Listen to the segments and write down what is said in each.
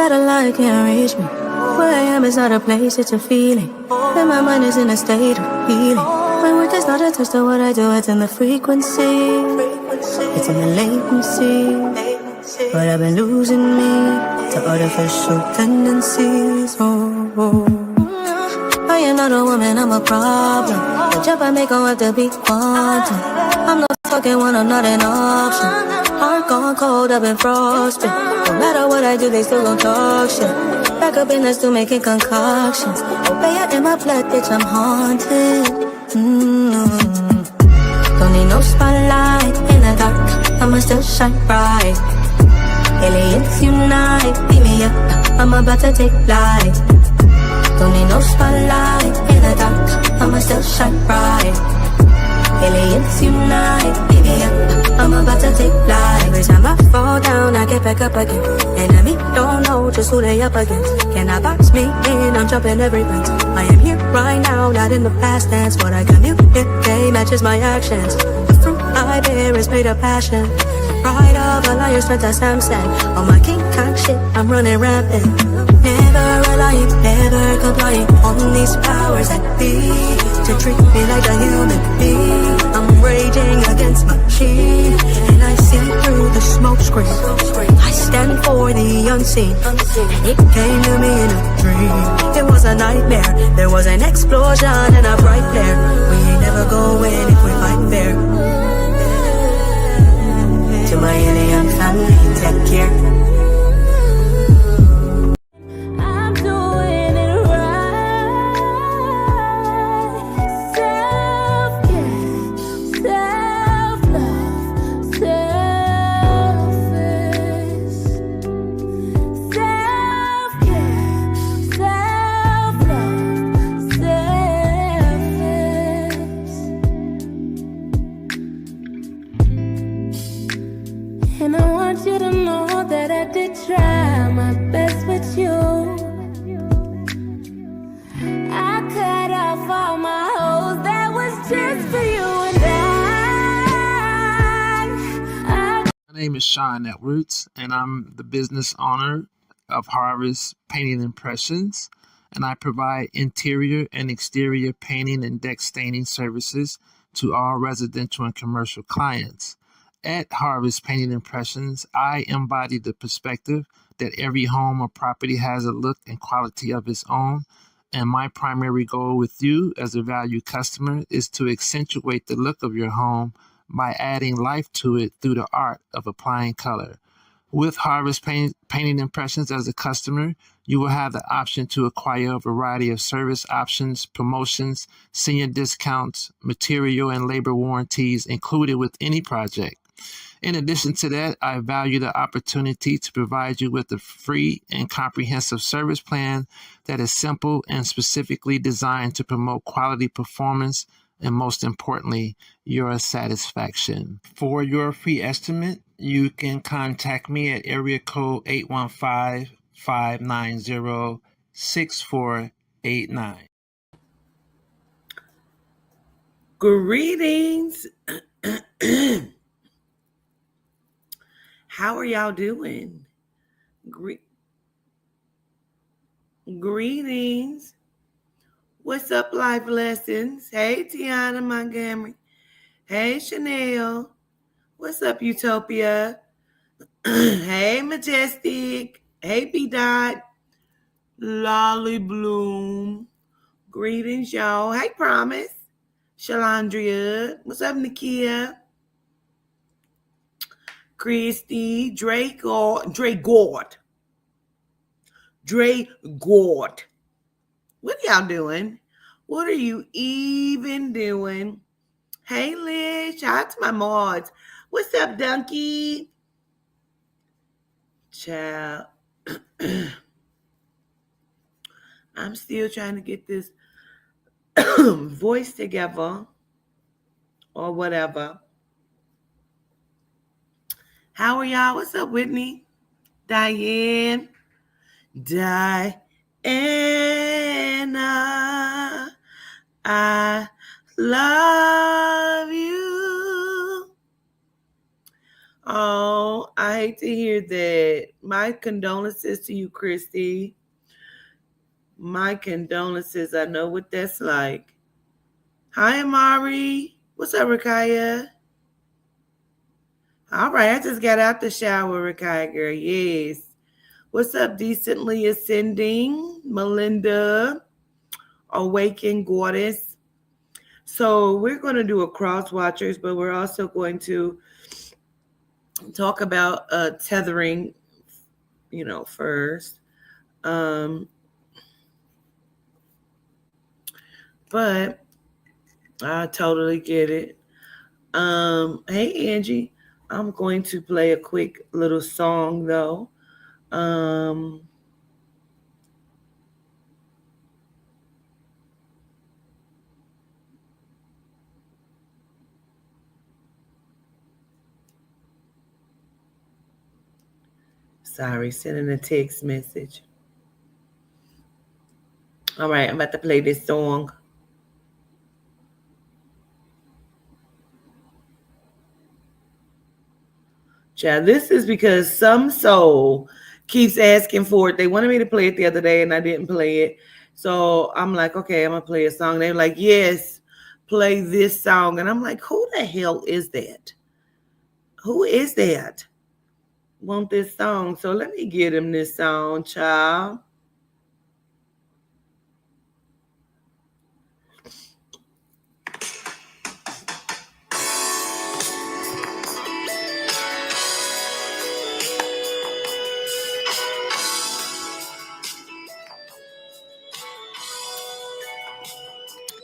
satellite can't reach me. Where I am is not a place, it's a feeling. And my mind is in a state of healing. My work is not attached to what I do, it's in the frequency. It's in the latency. But I've been losing me to artificial tendencies. I am not a woman, I'm a problem. The jump I make gon' have to be quantum. I'm not fucking one, I'm not an option. Heart gone cold, I've been frostbitten. No matter what I do, they still gon' talk shit. Back up in the stew making concoctions. Obey it in my blood, bitch, I'm haunted. Don't need no spotlight in the dark, I'ma still shine bright. Aliens unite, beat me up, I'm about to take flight. Don't need no spotlight in the dark, I'ma still shine bright. Aliens unite, beat me up, I'm about to take flight. Every time I fall down, I get back up again. Enemy don't know just who they up against. Cannot box me in, I'm jumping every fence. I am here right now, not in the past tense. What I communicate matches my actions. The fruit I bear is made of passion. Pride of a liar, strength as Samson. On my King Kong shit, I'm running rampant. Never relying, never complying on these powers that be to treat me like a human being. I'm raging against machine, and I see through the smoke screen. I stand for the unseen. It came to me in a dream. It was a nightmare. There was an explosion and a bright flare. We ain't never going if we fight fair. To my alien family, take care. I'm doing it right. Self-care, self-love, selfish. Self-care, self-love, selfish. And I want you to know that I did try my best with you. I cut off all my hoes, that was just for you and I. My name is Sean Edwards, and I'm the business owner of Harvest Painting Impressions, and I provide interior and exterior painting and deck staining services to all residential and commercial clients. At Harvest Painting Impressions, I embody the perspective that every home or property has a look and quality of its own, and my primary goal with you as a valued customer is to accentuate the look of your home by adding life to it through the art of applying color. With Harvest Painting Impressions as a customer, you will have the option to acquire a variety of service options, promotions, senior discounts, material and labor warranties included with any project. In addition to that, I value the opportunity to provide you with a free and comprehensive service plan that is simple and specifically designed to promote quality performance and, most importantly, your satisfaction. For your free estimate, you can contact me at area code 815-590-6489. Greetings. How are y'all doing? Greetings. What's up, Life Lessons? Hey, Tiana Montgomery. Hey, Chanel. What's up, Utopia? Hey, Majestic. Hey, B-Dot. Lolly Bloom. Greetings, y'all. Hey, Promise. Shalandria. What's up, Nakia? Christy, Dre Gord. What y'all doing? What are you even doing? Hey, Liz. Shout out to my mods. What's up, Donkey? Child. I'm still trying to get this voice together or whatever. How are y'all? What's up, Whitney? Diana, I love you. Oh, I hate to hear that. My condolences to you, Christy. My condolences. I know what that's like. Hi, Amari. What's up, Rakaya? All right, I just got out the shower, Rakaya girl. Yes. What's up, Decently Ascending? Melinda. Awakened Goddess. So we're going to do a cross watchers, but we're also going to talk about tethering, first. But I totally get it. Hey Angie, I'm going to play a quick little song though. Sorry, sending a text message. All right, I'm about to play this song. Child, this is because some soul keeps asking for it. They wanted me to play it the other day and I didn't play it. So I'm like, okay, I'm going to play a song. They're like, yes, play this song. And I'm like, who the hell is that? Who is that? Want this song? So let me get him this song, child.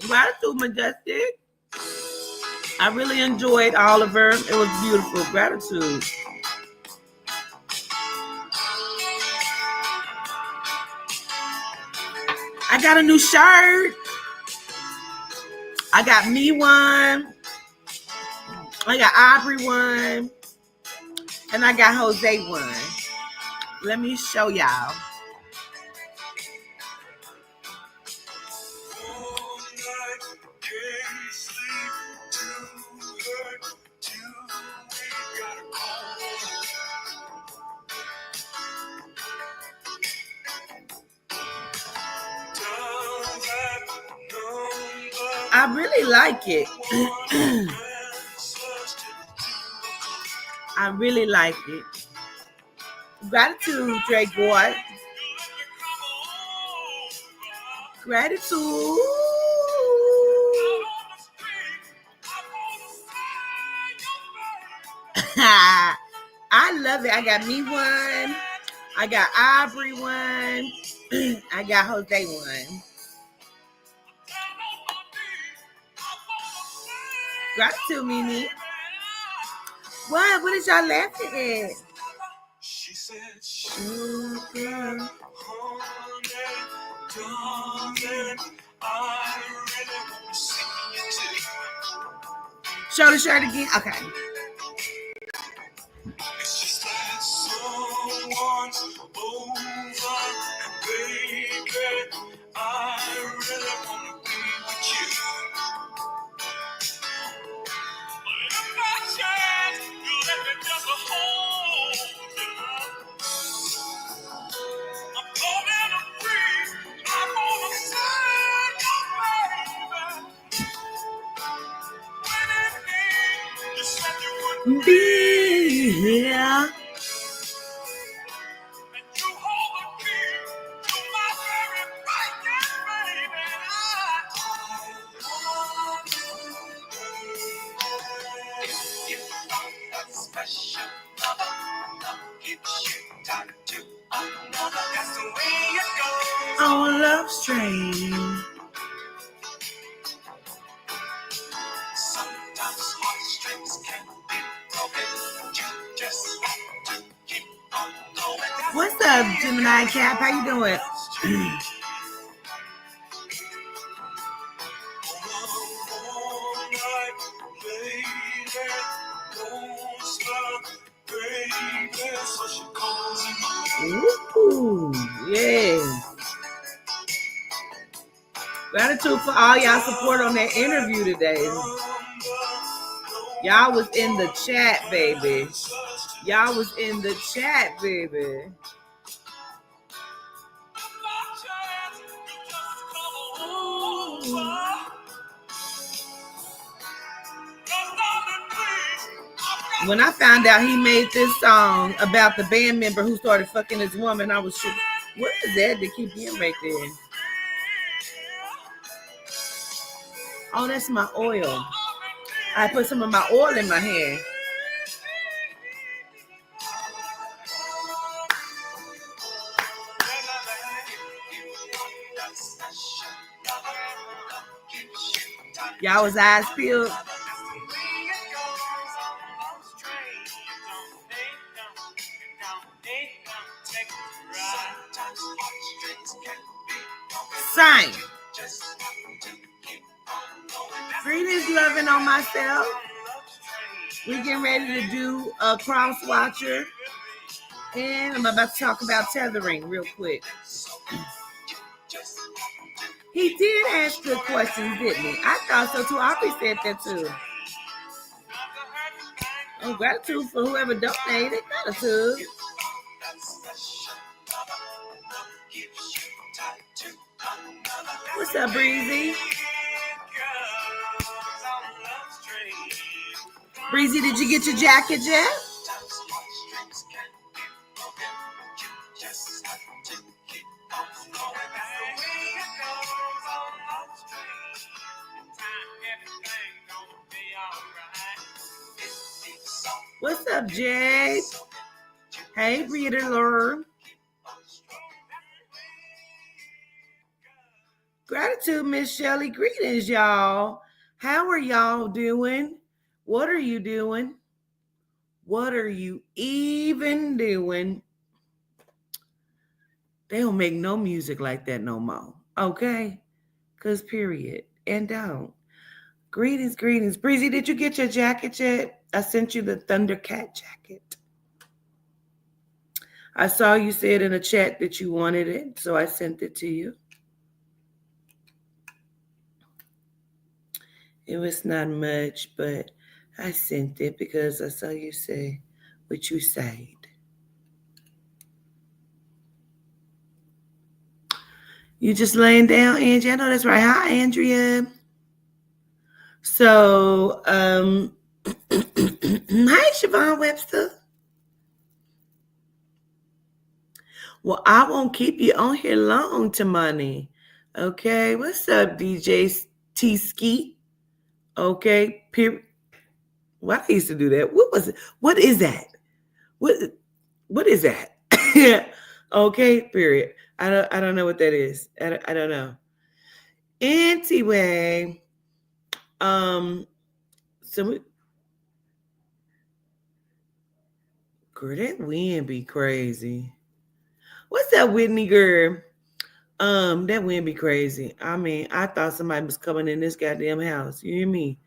Gratitude, Majestic. I really enjoyed Oliver. It was beautiful. Gratitude. I got a new shirt. I got me one. I got Aubrey one. And I got Jose one. Let me show y'all. I really like it. I really like it. Gratitude, Drake Boy. Gratitude. I love it. I got me one. I got Aubrey one. I got Jose one. Gratitude, Mimi. What? What is y'all laughing at? She said, sugar, honey, darling, I really want to see you too. Show the shirt again. Okay. It's just that someone's over, and baby, I really want to be with you. Be here. Our love strain. Sometimes heartstrings can be broken. You just have to keep on going. What's up, Gemini Cap? How you doing? Ooh, yeah. Gratitude for all y'all support on that interview today. Y'all was in the chat, baby. Y'all was in the chat, baby. When I found out he made this song about the band member who started fucking his woman, I was shook. What is that to keep being right there? Oh, that's my oil. I put some of my oil in my hair. Y'all was eyes peeled. Same. Greetings, loving on myself. We getting ready to do a cross watcher, and I'm about to talk about tethering real quick. He did ask good questions, didn't he? I thought so too. Aubrey said that too. Oh, gratitude for whoever donated. Gratitude. What's up, Breezy? Breezy, did you get your jacket yet? What's up, Jay? Hey, reader. Gratitude, Miss Shelley. Greetings, y'all. How are y'all doing? What are you doing? What are you even doing? They don't make no music like that no more. Okay? Because period. And don't. Greetings. Breezy, did you get your jacket yet? I sent you the Thundercat jacket. I saw you said in a chat that you wanted it, so I sent it to you. It was not much, but I sent it because I saw you say what you said. You just laying down, Angie? I know that's right. Hi, Andrea. So, hi, Siobhan Webster. Well, I won't keep you on here long, Tamani. Okay, what's up, DJ T-Ski? Okay, Why I used to do that? What was it? What is that? What is that? Okay, period. I don't know what that is. I don't know. Anyway, so girl, that wind be crazy. What's that, Whitney girl? That wind be crazy. I mean, I thought somebody was coming in this goddamn house. You hear me?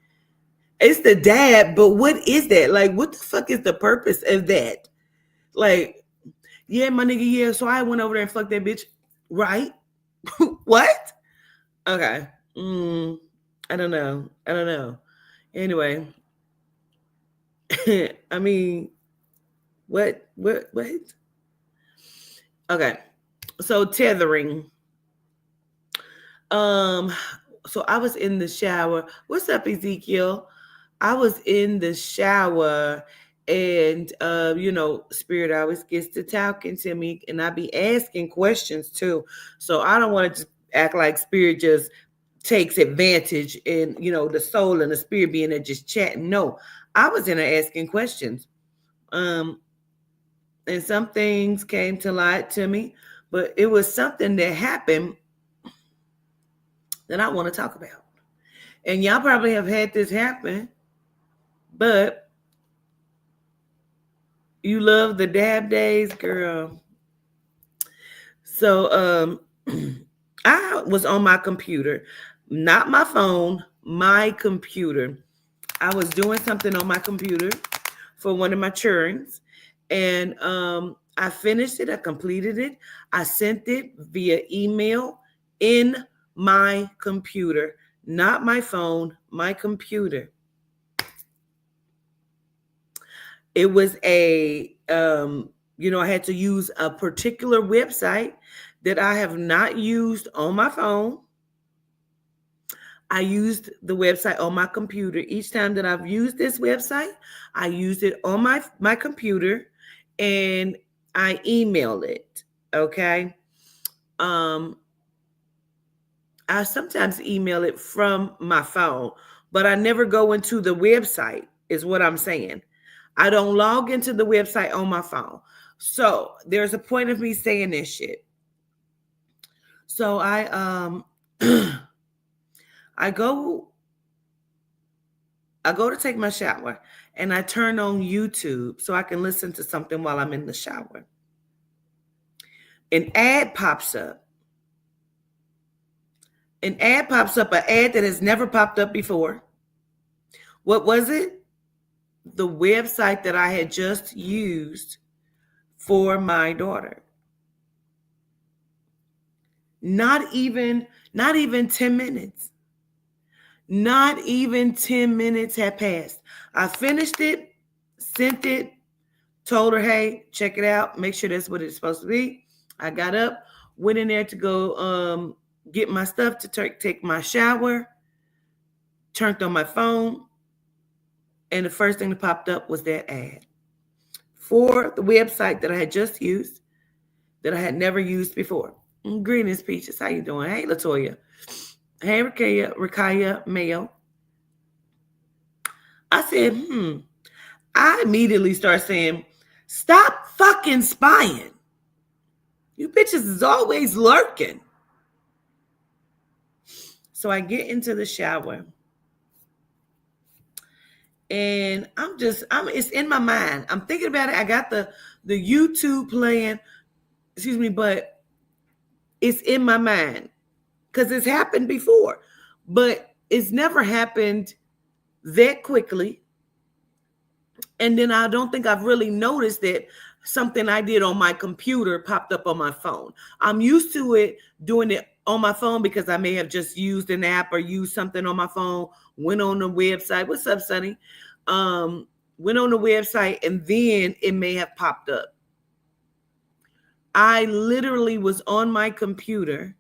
It's the dad, but what is that? Like, what the fuck is the purpose of that? Like, yeah, my nigga, yeah. So I went over there and fucked that bitch. Right? What? Okay. I don't know. Anyway. I mean, what? Okay. So tethering. So I was in the shower. What's up, Ezekiel? I was in the shower and Spirit always gets to talking to me and I be asking questions too. So I don't want to just act like Spirit just takes advantage and the soul and the spirit being there just chatting. No, I was in there asking questions. And some things came to light to me, but it was something that happened that I want to talk about. And y'all probably have had this happen, but you love the dab days, girl. So I was on my computer, not my phone, my computer. I was doing something on my computer for one of my churns, and I finished it. I completed it. I sent it via email in my computer, not my phone, my computer. It was I had to use a particular website that I have not used on my phone. I used the website on my computer. Each time that I've used this website, I used it on my computer and I email it. Okay. Um, I sometimes email it from my phone, but I never go into the website, is what I'm saying. I don't log into the website on my phone. So there's a point of me saying this shit. So I go I go to take my shower and I turn on YouTube so I can listen to something while I'm in the shower. An ad pops up. An ad that has never popped up before. What was it? The website that I had just used for my daughter. Not even 10 minutes. Not even 10 minutes had passed. I finished it, sent it, told her, hey, check it out. Make sure that's what it's supposed to be. I got up, went in there to go get my stuff to take my shower, turned on my phone, and the first thing that popped up was that ad for the website that I had just used, that I had never used before. Greetings, Peaches. How you doing? Hey, Latoya. Hey, Rakaya Mayo. I said, I immediately start saying, stop fucking spying. You bitches is always lurking. So I get into the shower. And it's in my mind. I'm thinking about it. I got the YouTube playing, but it's in my mind because it's happened before, but it's never happened that quickly. And then I don't think I've really noticed that something I did on my computer popped up on my phone. I'm used to it doing it on my phone because I may have just used an app or used something on my phone, went on the website. What's up, Sonny? Went on the website and then it may have popped up. I literally was on my computer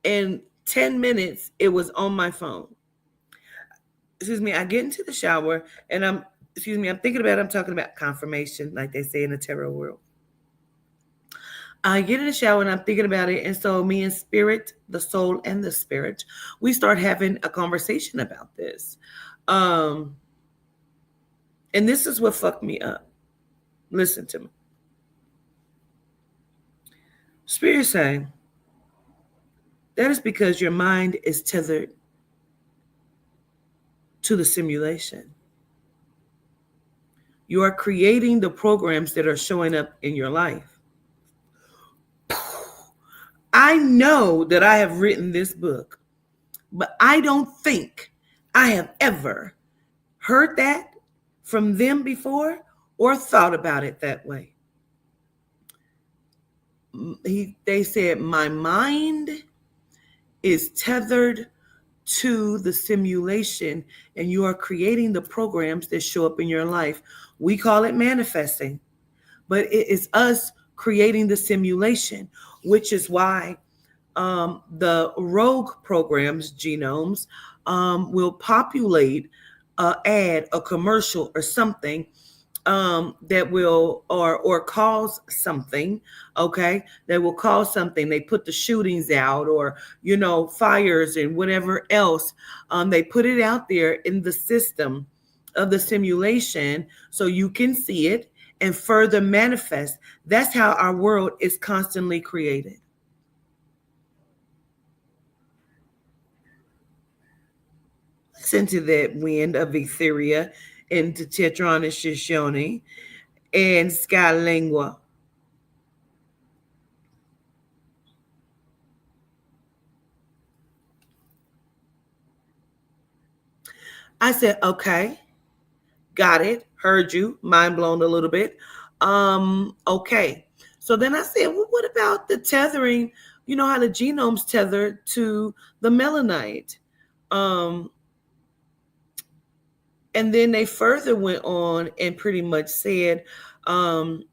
and 10 minutes it was on my phone. I get into the shower and I'm thinking about it. I'm talking about confirmation, like they say in the tarot world. I get in the shower and I'm thinking about it. And so me and spirit, the soul and the spirit, we start having a conversation about this. And this is what fucked me up. Listen to me. Spirit saying, that is because your mind is tethered to the simulation. You are creating the programs that are showing up in your life. I know that I have written this book, but I don't think I have ever heard that from them before or thought about it that way. They said, my mind is tethered to the simulation and you are creating the programs that show up in your life. We call it manifesting, but it is us creating the simulation, which is why the rogue programs, genomes, will populate an ad, a commercial or something that will or cause something, okay, that will cause something. They put the shootings out or, fires and whatever else. They put it out there in the system of the simulation so you can see it and further manifest. That's how our world is constantly created. Listen to that wind of Etheria into Tetron and Shoshone and Skylingua. I said, okay, got it, heard you, mind blown a little bit. Okay. So then I said, well, what about the tethering? You know how the genome's tethered to the melanite. And And then they further went on and pretty much said, um,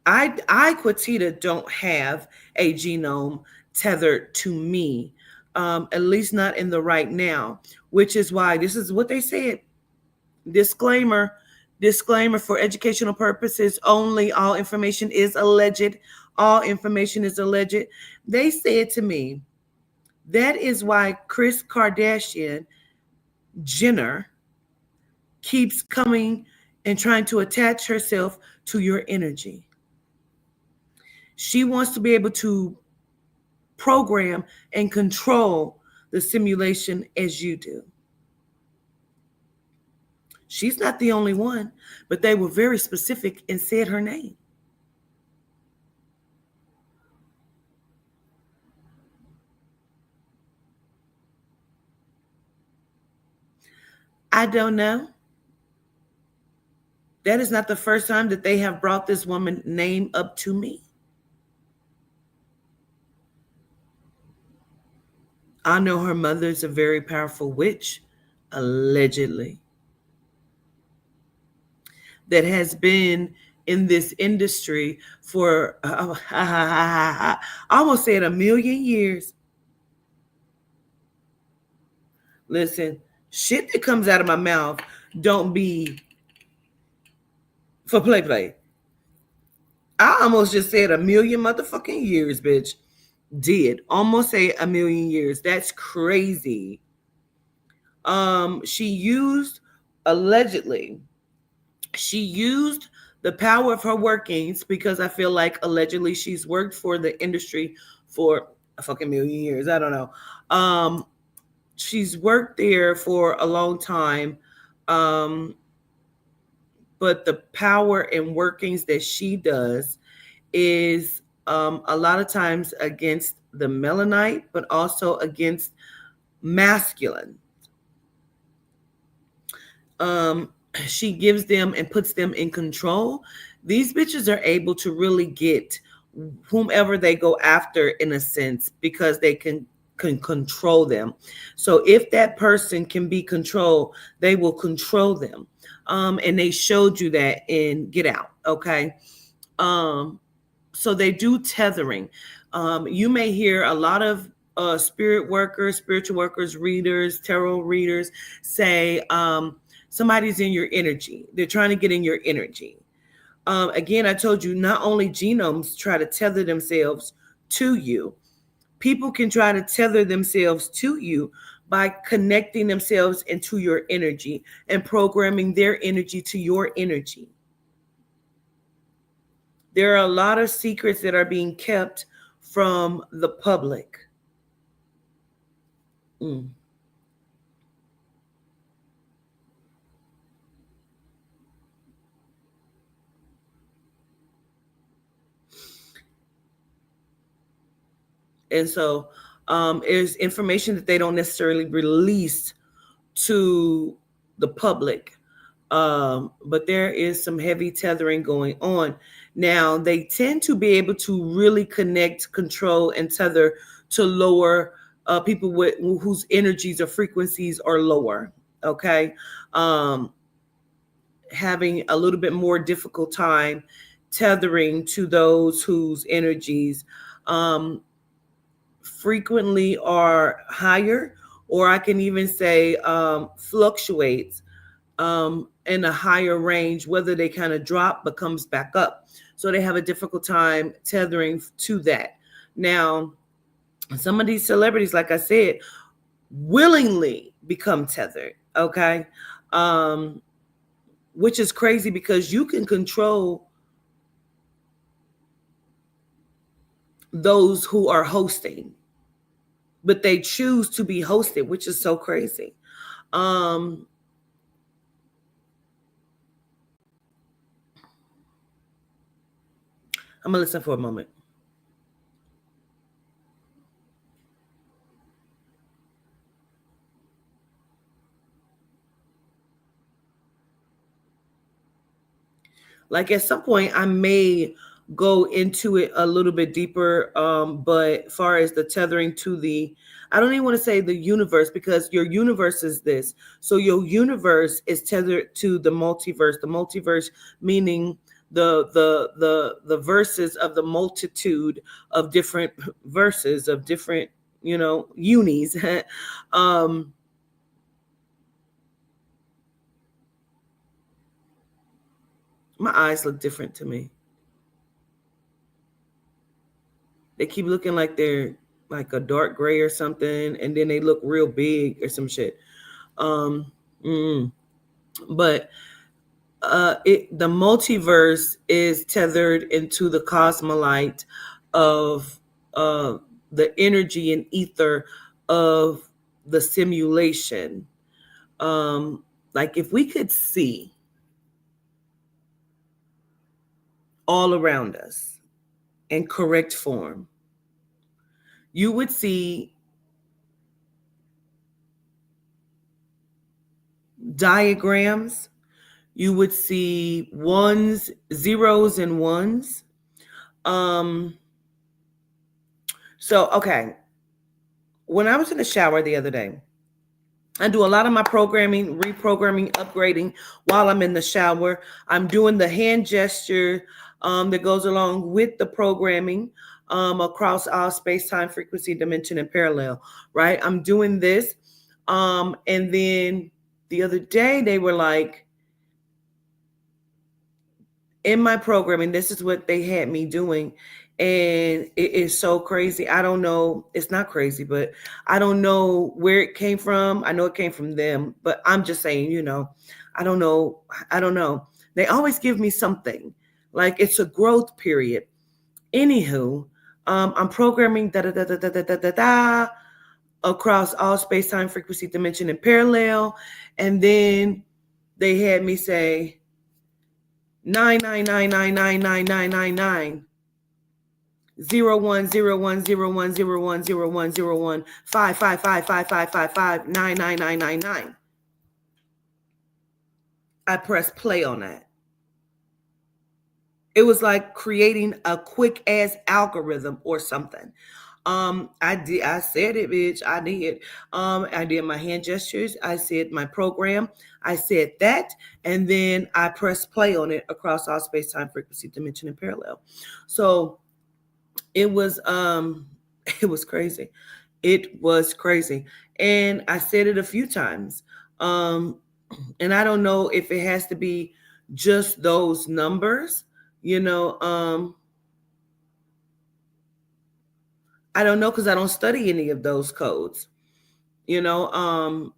I Quatita don't have a genome tethered to me, at least not in the right now, which is why this is what they said. Disclaimer, disclaimer for educational purposes only. All information is alleged. All information is alleged. They said to me, that is why Kris Kardashian Jenner keeps coming and trying to attach herself to your energy. She wants to be able to program and control the simulation as you do. She's not the only one, but they were very specific and said her name. I don't know. That is not the first time that they have brought this woman's name up to me. I know her mother's a very powerful witch, allegedly, that has been in this industry for I almost said a million years. Listen, shit that comes out of my mouth don't be for play. I almost just said a million motherfucking years, bitch. Did almost say a million years. That's crazy. She used, allegedly, she used the power of her workings, because I feel like allegedly she's worked for the industry for a fucking million years. I don't know. She's worked there for a long time. But the power and workings that she does is a lot of times against the melanite, but also against masculine. She gives them and puts them in control. These bitches are able to really get whomever they go after, in a sense, because they can control them. So if that person can be controlled, they will control them. And they showed you that in Get Out. Okay. So they do tethering. You may hear a lot of spirit workers, spiritual workers, readers, tarot readers say somebody's in your energy. They're trying to get in your energy. Again, I told you, not only genomes try to tether themselves to you, people can try to tether themselves to you by connecting themselves into your energy and programming their energy to your energy. There are a lot of secrets that are being kept from the public. And so there's information that they don't necessarily release to the public. But there is some heavy tethering going on. Now, they tend to be able to really connect, control, and tether to lower people whose energies or frequencies are lower. Okay. Having a little bit more difficult time tethering to those whose energies frequently are higher, or I can even say fluctuates in a higher range, whether they kind of drop but comes back up. So they have a difficult time tethering to that. Now, some of these celebrities, like I said, willingly become tethered, okay? Which is crazy, because you can control those who are hosting, but they choose to be hosted, which is so crazy. I'm gonna listen for a moment. Like, at some point, I may go into it a little bit deeper. But as far as the tethering to the I don't even want to say the universe, because your universe is this. So your universe is tethered to the multiverse. The multiverse meaning the verses of the multitude of different verses of different, unis. um my eyes look different to me. They keep looking like they're like a dark gray or something, and then they look real big or some shit. Um, mm, but the multiverse is tethered into the cosmolite of uh, the energy and ether of the simulation. Like if we could see all around us in correct form, you would see diagrams, you would see ones, zeros, and ones. Um, so, okay, when I was in the shower the other day, I do a lot of my programming, reprogramming, upgrading while I'm in the shower. I'm doing the hand gesture that goes along with the programming across all space, time, frequency, dimension, and parallel, right? I'm doing this. And then the other day, they were like, in my programming, this is what they had me doing. And it is so crazy. I don't know. It's not crazy, but I don't know where it came from. I know it came from them, but I'm just saying, I don't know. I don't know. They always give me something like it's a growth period. Anywho, I'm programming da da da da da da da da da across all space, time, frequency, dimension, and parallel. And then they had me say, 999999999 010101010101555555599. I pressed play on that. It was like creating a quick ass algorithm or something. I said it, bitch. I did. I did my hand gestures. I said my program. I said that, and then I pressed play on it across all space, time, frequency, dimension, and parallel. So it was it was crazy. It was crazy. And I said it a few times. And I don't know if it has to be just those numbers, I don't know, because I don't study any of those codes. You know,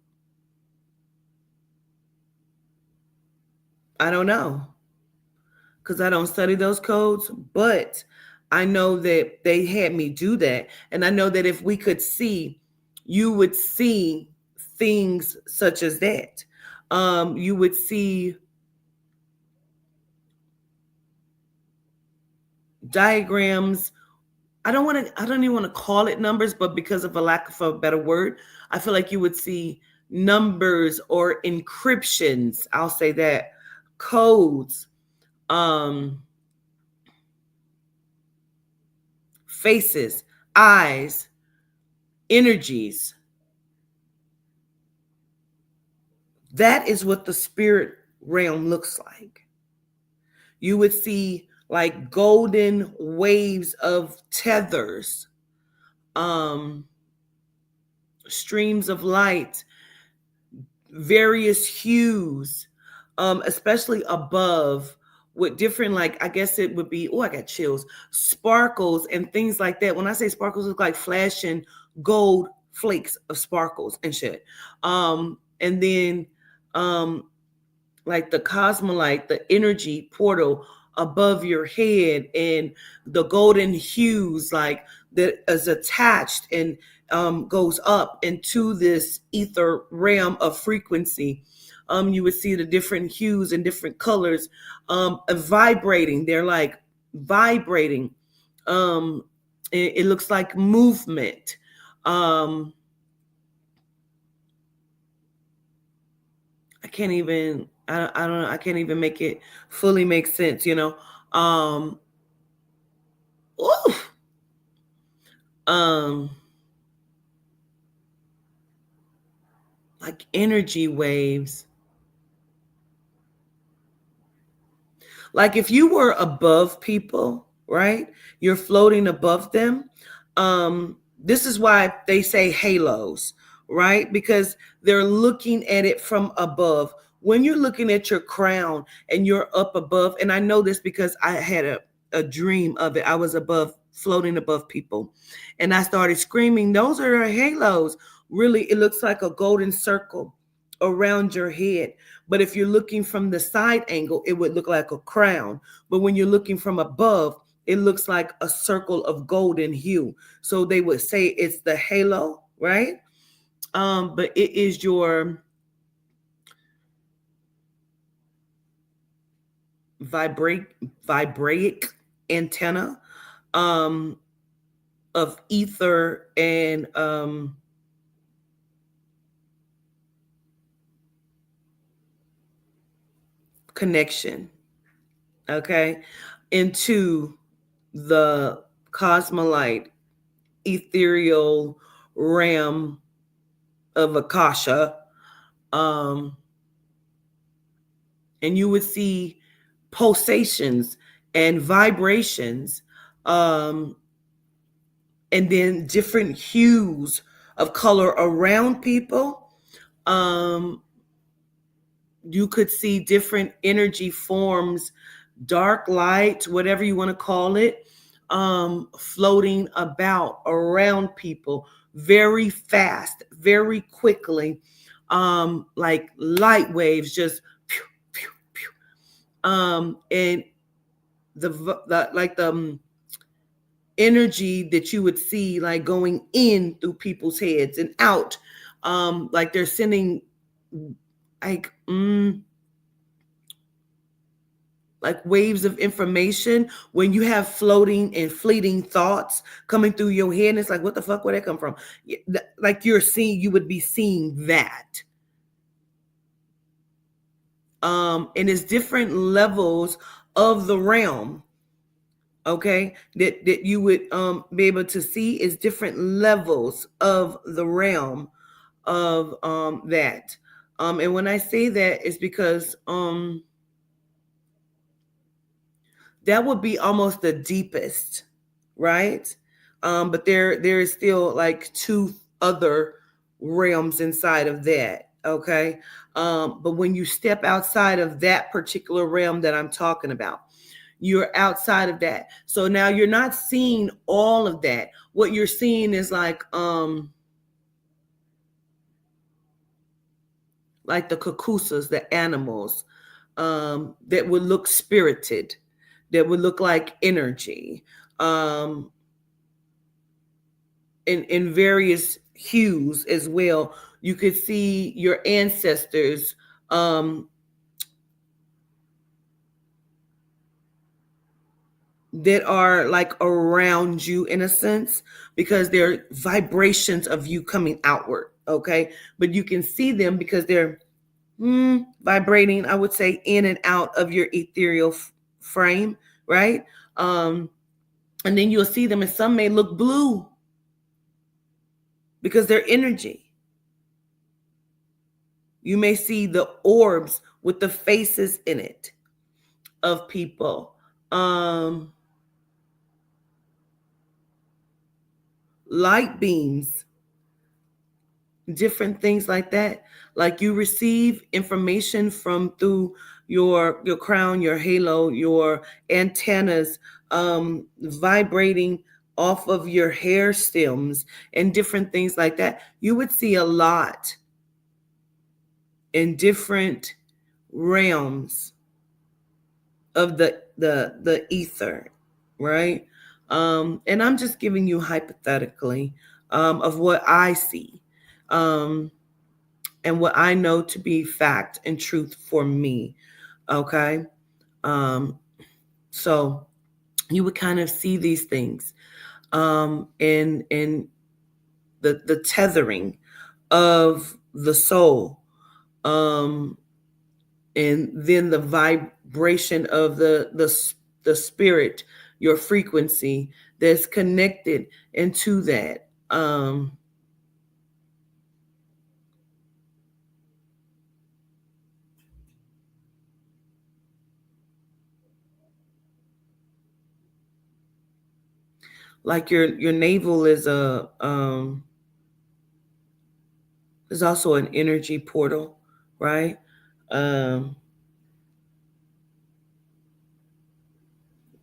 I don't know, because I don't study those codes, but I know that they had me do that. And I know that if we could see, you would see things such as that. You would see diagrams. I don't even want to call it numbers, but because of a lack of a better word, I feel like you would see numbers or encryptions. I'll say that, codes, faces, eyes, energies. That is what the spirit realm looks like. You would see like golden waves of tethers, streams of light, various hues, especially above, with different, like, I guess it would be, oh, I got chills, sparkles and things like that. When I say sparkles, look like flashing gold flakes of sparkles and shit. And then like the cosmolite, the energy portal above your head, and the golden hues like that is attached and goes up into this ether realm of frequency. You would see the different hues and different colors vibrating. They're like vibrating. It looks like movement. I can't even, I don't know, I can't even make it fully make sense, oof. like energy waves. Like if you were above people, right? You're floating above them. This is why they say halos, right? Because they're looking at it from above. When you're looking at your crown and you're up above, and I know this because I had a dream of it. I was above, floating above people. And I started screaming, those are halos. Really, it looks like a golden circle around your head. But if you're looking from the side angle, it would look like a crown. But when you're looking from above, it looks like a circle of golden hue. So they would say it's the halo, right? But it is your vibraic antenna um, of ether and connection, okay, into the cosmolite ethereal realm of Akasha. Um, and you would see pulsations and vibrations, um, and then different hues of color around people. Um, you could see different energy forms, dark light, whatever you want to call it, floating about around people very fast, very quickly, like light waves, just pew, pew, pew. And the like the energy that you would see like going in through people's heads and out, like they're sending like like waves of information. When you have floating and fleeting thoughts coming through your head, and it's like, what the fuck, where that come from? Like you're seeing, you would be seeing that. And it's different levels of the realm, okay, that you would be able to see is different levels of the realm of that. And when I say that, it's because that would be almost the deepest, right? But there is still like two other realms inside of that, okay? But when you step outside of that particular realm that I'm talking about, you're outside of that. So now you're not seeing all of that. What you're seeing is like the kakusas, the animals, that would look spirited, that would look like energy, in various hues as well. You could see your ancestors, that are like around you in a sense, because they're vibrations of you coming outward, okay? But you can see them because they're vibrating, I would say, in and out of your ethereal frame, right? And then you'll see them, and some may look blue because they're energy. You may see the orbs with the faces in it of people. Light beams, different things like that. Like you receive information from through your crown, your halo, your antennas, vibrating off of your hair stems and different things like that. You would see a lot in different realms of the ether, right? And I'm just giving you hypothetically, of what I see, and what I know to be fact and truth for me. Okay. So you would kind of see these things, in the tethering of the soul, and then the vibration of the spirit, your frequency that's connected into that. like your navel is a is also an energy portal, right? Um,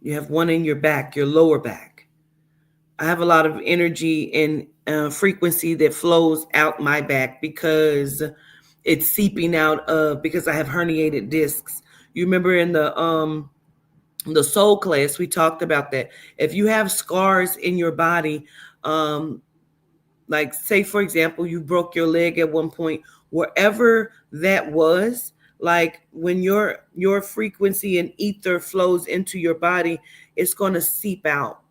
you have one in your back, your lower back. I have a lot of energy and frequency that flows out my back because it's seeping out of, because I have herniated discs. You remember in the soul class we talked about that. If you have scars in your body, um, like say for example you broke your leg at one point, wherever that was, like when your frequency and ether flows into your body, it's going to seep out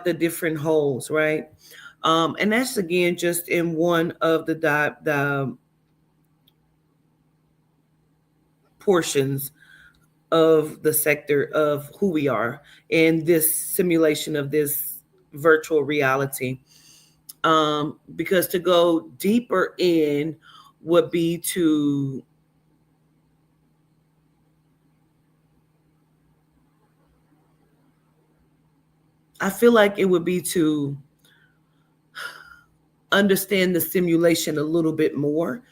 the different holes, right? And that's again just in one of the portions of the sector of who we are in this simulation of this virtual reality. Because to go deeper in would be to I feel like it would be to understand the simulation a little bit more.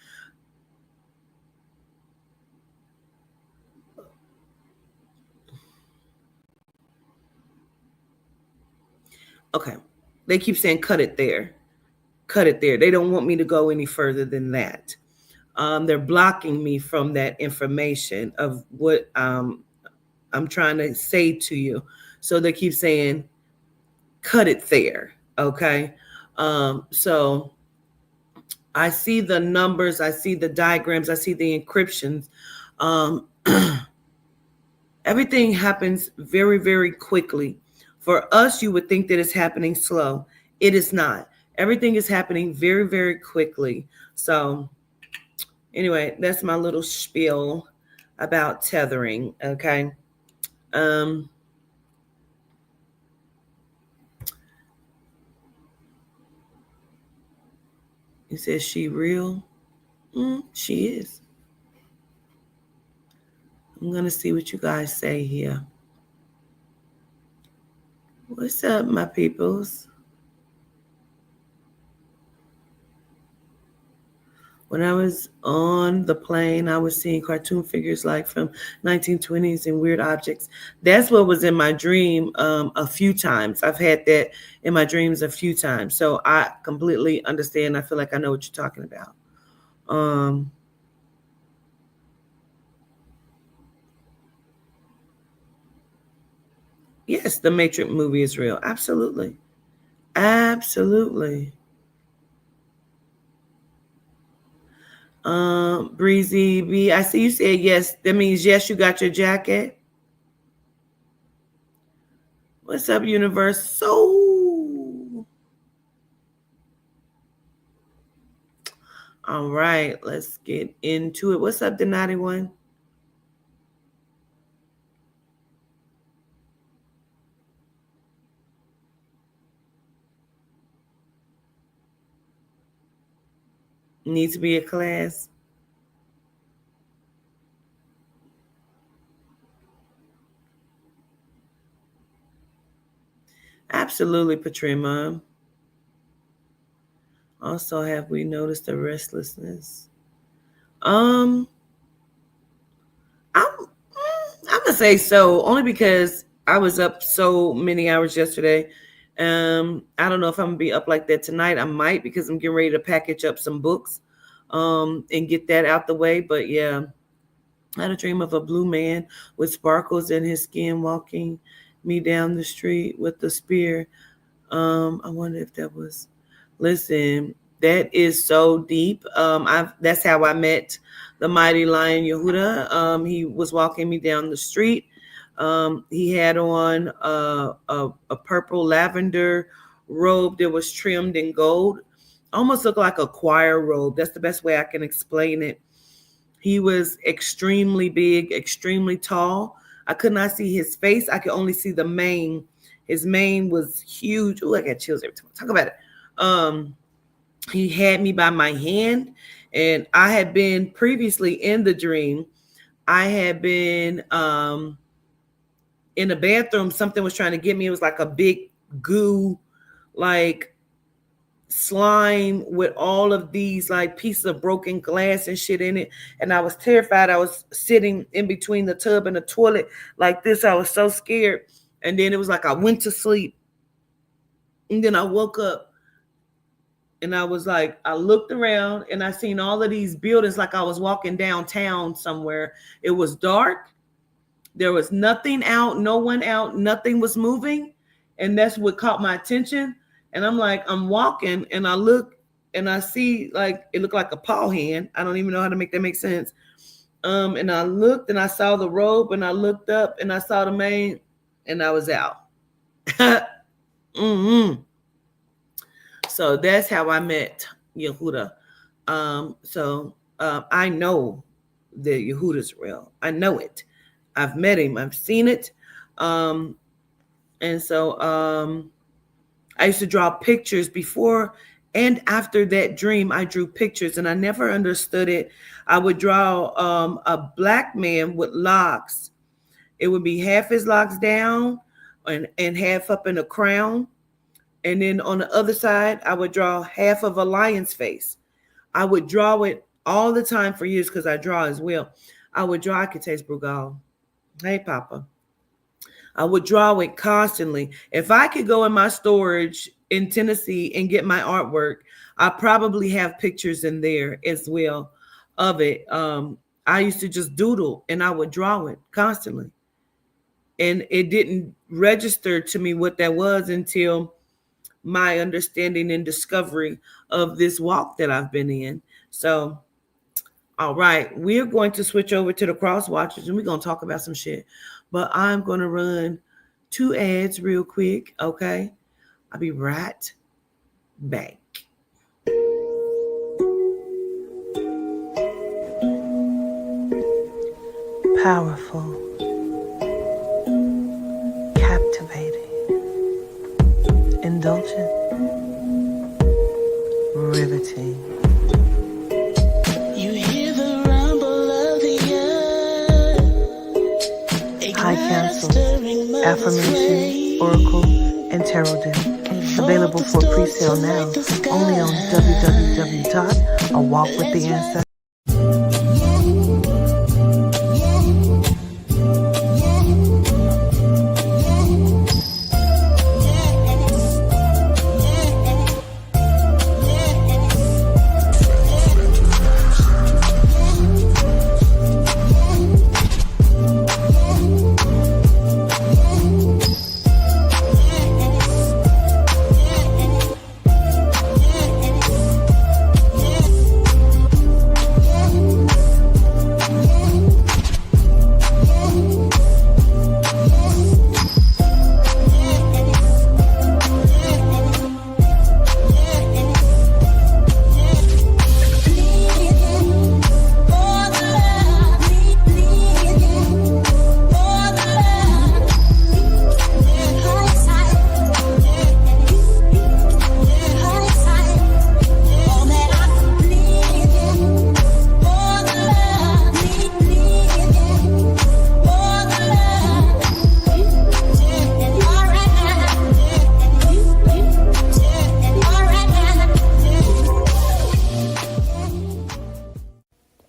Okay. They keep saying cut it there. Cut it there. They don't want me to go any further than that. They're blocking me from that information of what I'm trying to say to you. So they keep saying, cut it there. Okay. So I see the numbers, I see the diagrams, I see the encryptions. Um, Everything happens very, very quickly. For us, you would think that it's happening slow. It is not. Everything is happening very, very quickly. So, anyway, that's my little spiel about tethering. Okay. Um, it says she real. She is. I'm gonna see what you guys say here. What's up, my peoples? When I was on the plane, I was seeing cartoon figures like from 1920s and weird objects. That's what was in my dream a few times. I've had that in my dreams a few times. So I completely understand. I feel like I know what you're talking about. Um, yes, the Matrix movie is real. Absolutely. Absolutely. Breezy B, I see you said yes. That means yes, you got your jacket. What's up, universe? So, all right, let's get into it. What's up, the naughty one? Needs to be a class. Absolutely, Patrima. Also, have we noticed the restlessness? Um, I'm gonna say so, only because I was up so many hours yesterday. I don't know if I'm gonna be up like that tonight. I might, because I'm getting ready to package up some books, and get that out the way. But yeah, I had a dream of a blue man with sparkles in his skin walking me down the street with a spear. I wonder if that was. Listen, that is so deep. That's how I met the mighty lion Yehuda. He was walking me down the street. He had on a purple lavender robe that was trimmed in gold, almost looked like a choir robe. That's the best way I can explain it. He was extremely big, extremely tall. I could not see his face. I could only see the mane. His mane was huge. Oh, I got chills every time I talk about it. He had me by my hand, and I had been previously in the dream. I had been in the bathroom. Something was trying to get me. It was like a big goo like slime with all of these like pieces of broken glass and shit in it. And I was terrified. I was sitting in between the tub and the toilet like this. I was so scared. And then it was like I went to sleep. And then I woke up and I was like, I looked around and I seen all of these buildings like I was walking downtown somewhere. It was dark. There was nothing out, no one out, nothing was moving. And that's what caught my attention. And I'm like, I'm walking and I look and I see like, it looked like a paw hand. I don't even know how to make that make sense. And I looked and I saw the rope and I looked up and I saw the man and I was out. mm-hmm. So that's how I met Yehuda. I know that Yehuda's real. I know it. I've met him. I've seen it. I used to draw pictures before and after that dream. I drew pictures and I never understood it. I would draw a black man with locks. It would be half his locks down and half up in a crown. And then on the other side, I would draw half of a lion's face. I would draw it all the time for years because I draw as well. I could taste Brugal. Hey, Papa. I would draw it constantly. If I could go in my storage in Tennessee and get my artwork, I probably have pictures in there as well of it. I used to just doodle and I would draw it constantly. And it didn't register to me what that was until my understanding and discovery of this walk that I've been in. So, all right, we're going to switch over to the cross watchers and we're going to talk about some shit. But I'm going to run 2 ads real quick, okay? I'll be right back. Powerful, captivating, indulgent, riveting. You hear the rumble of the earth. High Council, Affirmation, Oracle, and Tarot Deck. Available for pre-sale now only on www.awalkwiththeancestors.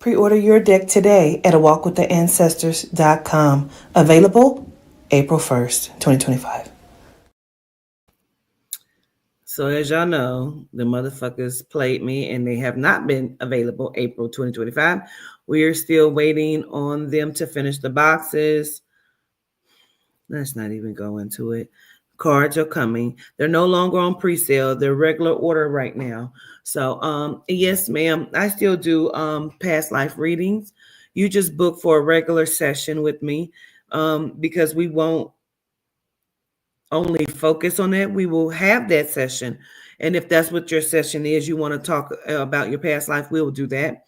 Pre-order your deck today at awalkwiththeancestors.com. Available April 1st, 2025. So as y'all know, the motherfuckers played me and they have not been available April 2025. We are still waiting on them to finish the boxes. Let's not even go into it. Cards are coming. They're no longer on pre-sale. They're regular order right now. So, yes, ma'am, I still do past life readings. You just book for a regular session with me because we won't only focus on that. We will have that session. And if that's what your session is, you want to talk about your past life, we will do that.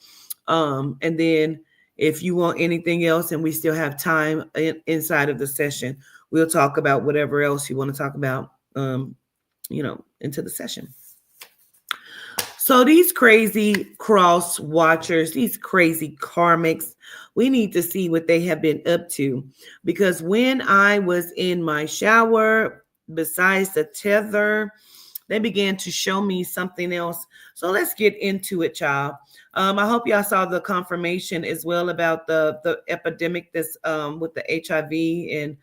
And then if you want anything else and we still have time inside of the session, we'll talk about whatever else you want to talk about, into the session. So these crazy cross watchers, these crazy karmics, we need to see what they have been up to. Because when I was in my shower, besides the tether, they began to show me something else. So let's get into it, y'all. I hope y'all saw the confirmation as well about the epidemic that's with the HIV and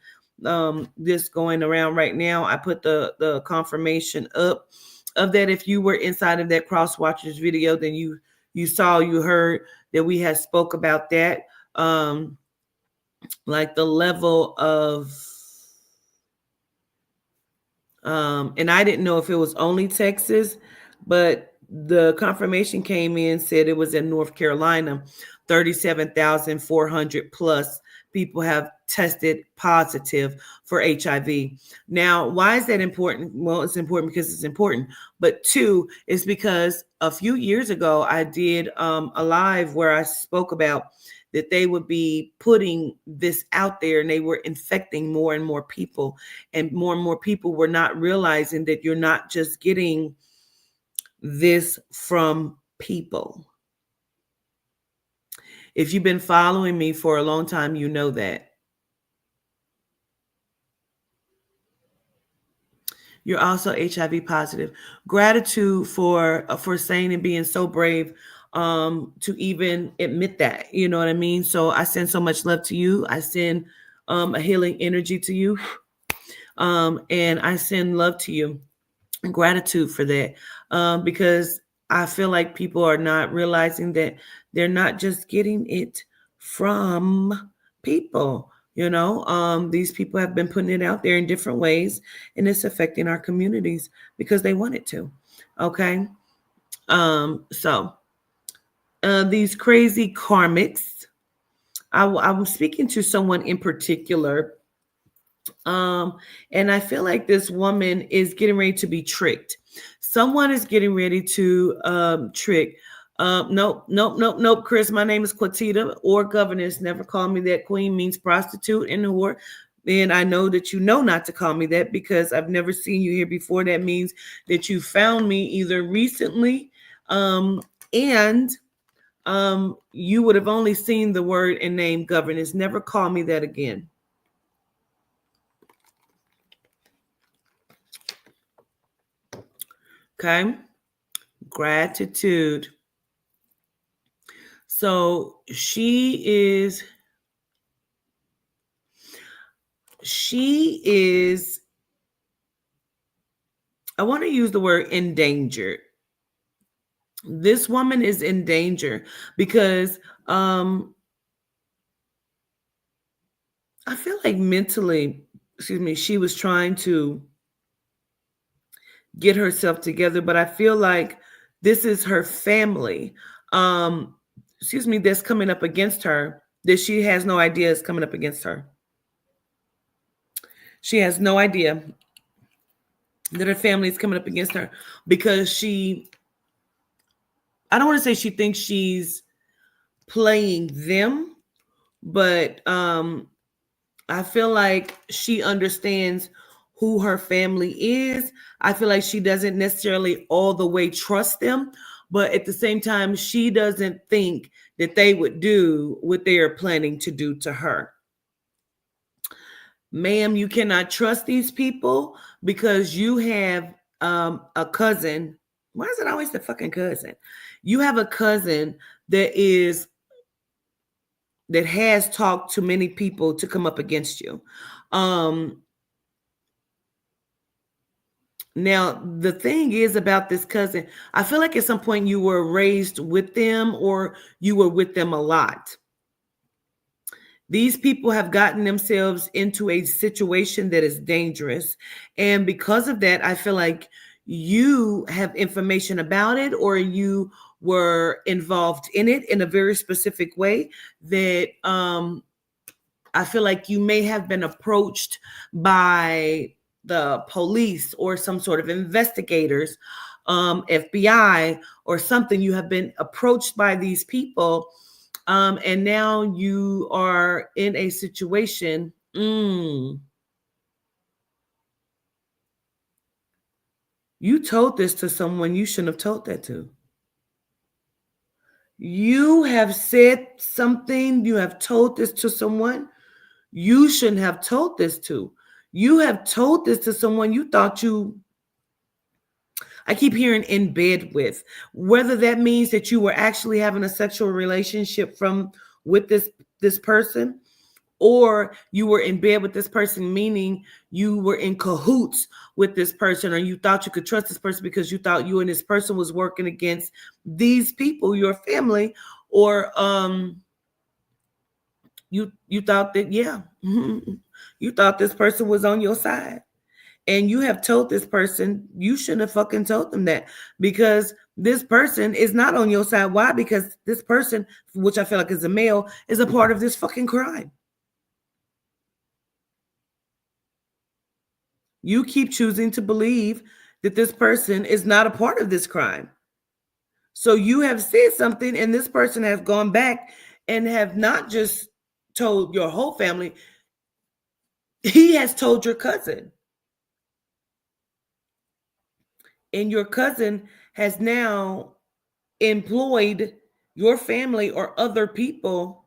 this going around right now. I put the confirmation up of that. If you were inside of that Cross Watchers video, then you heard that we had spoke about that. Like the level of and I didn't know if it was only Texas, but the confirmation came in, said it was in North Carolina. 37,400 plus people have tested positive for HIV. Now, why is that important? Well, it's important because it's important. But two, is because a few years ago, I did a live where I spoke about that they would be putting this out there and they were infecting more and more people. And more people were not realizing that you're not just getting this from people. If you've been following me for a long time, you know that. You're also HIV positive. Gratitude for saying and being so brave to even admit that. You know what I mean? So I send so much love to you. I send a healing energy to you. And I send love to you and gratitude for that. Because I feel like people are not realizing that they're not just getting it from people. You know, these people have been putting it out there in different ways, and it's affecting our communities because they want it to. Okay. So these crazy karmics, I was speaking to someone in particular. And I feel like this woman is getting ready to be tricked. Someone is getting ready to trick. Nope, Chris. My name is Quatita or governess. Never call me that. Queen means prostitute and whore. And I know that you know not to call me that because I've never seen you here before. That means that you found me either recently and you would have only seen the word and name governess. Never call me that again. Okay. Gratitude. So she is I want to use the word endangered. This woman is in danger because I feel like mentally, she was trying to get herself together, but I feel like this is her family, that's coming up against her, that she has no idea is coming up against her. She has no idea that her family is coming up against her because I don't want to say she thinks she's playing them, but I feel like she understands who her family is. I feel like she doesn't necessarily all the way trust them, but at the same time, she doesn't think that they would do what they are planning to do to her. Ma'am, you cannot trust these people because you have a cousin. Why is it always the fucking cousin? You have a cousin that has talked to many people to come up against you. Now, the thing is about this cousin, I feel like at some point you were raised with them or you were with them a lot. These people have gotten themselves into a situation that is dangerous. And because of that, I feel like you have information about it or you were involved in it in a very specific way that I feel like you may have been approached by the police or some sort of investigators, FBI or something. You have been approached by these people. And now you are in a situation. You told this to someone you shouldn't have told that to. You have said something. You have told this to someone you shouldn't have told this to. You have told this to someone you thought you I keep hearing in bed with, whether that means that you were actually having a sexual relationship from with this person, or you were in bed with this person, meaning you were in cahoots with this person, or you thought you could trust this person because you thought you and this person was working against these people, your family, or you thought that, yeah, you thought this person was on your side. And you have told this person, you shouldn't have fucking told them that, because this person is not on your side. Why? Because this person, which I feel like is a male, is a part of this fucking crime. You keep choosing to believe that this person is not a part of this crime. So you have said something, and this person has gone back and have not just told your whole family, he has told your cousin. And your cousin has now employed your family or other people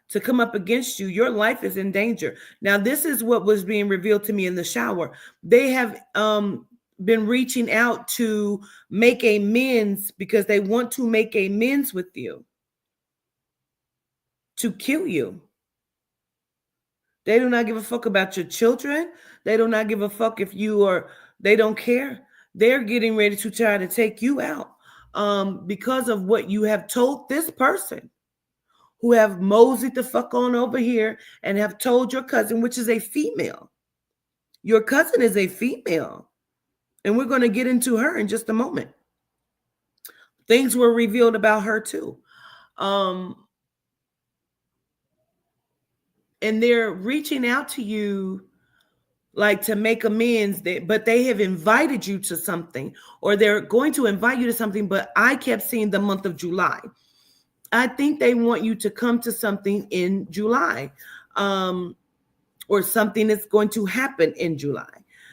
to come up against you. Your life is in danger. Now, this is what was being revealed to me in the shower. They have been reaching out to make amends because they want to make amends with you, to kill you. They do not give a fuck about your children. They do not give a fuck if you are, they don't care. They're getting ready to try to take you out because of what you have told this person, who have moseyed the fuck on over here and have told your cousin, which is a female. Your cousin is a female. And we're going to get into her in just a moment. Things were revealed about her too. And they're reaching out to you like to make amends, but they have invited you to something, or they're going to invite you to something. But I kept seeing the month of July. I think they want you to come to something in July, or something that's going to happen in July.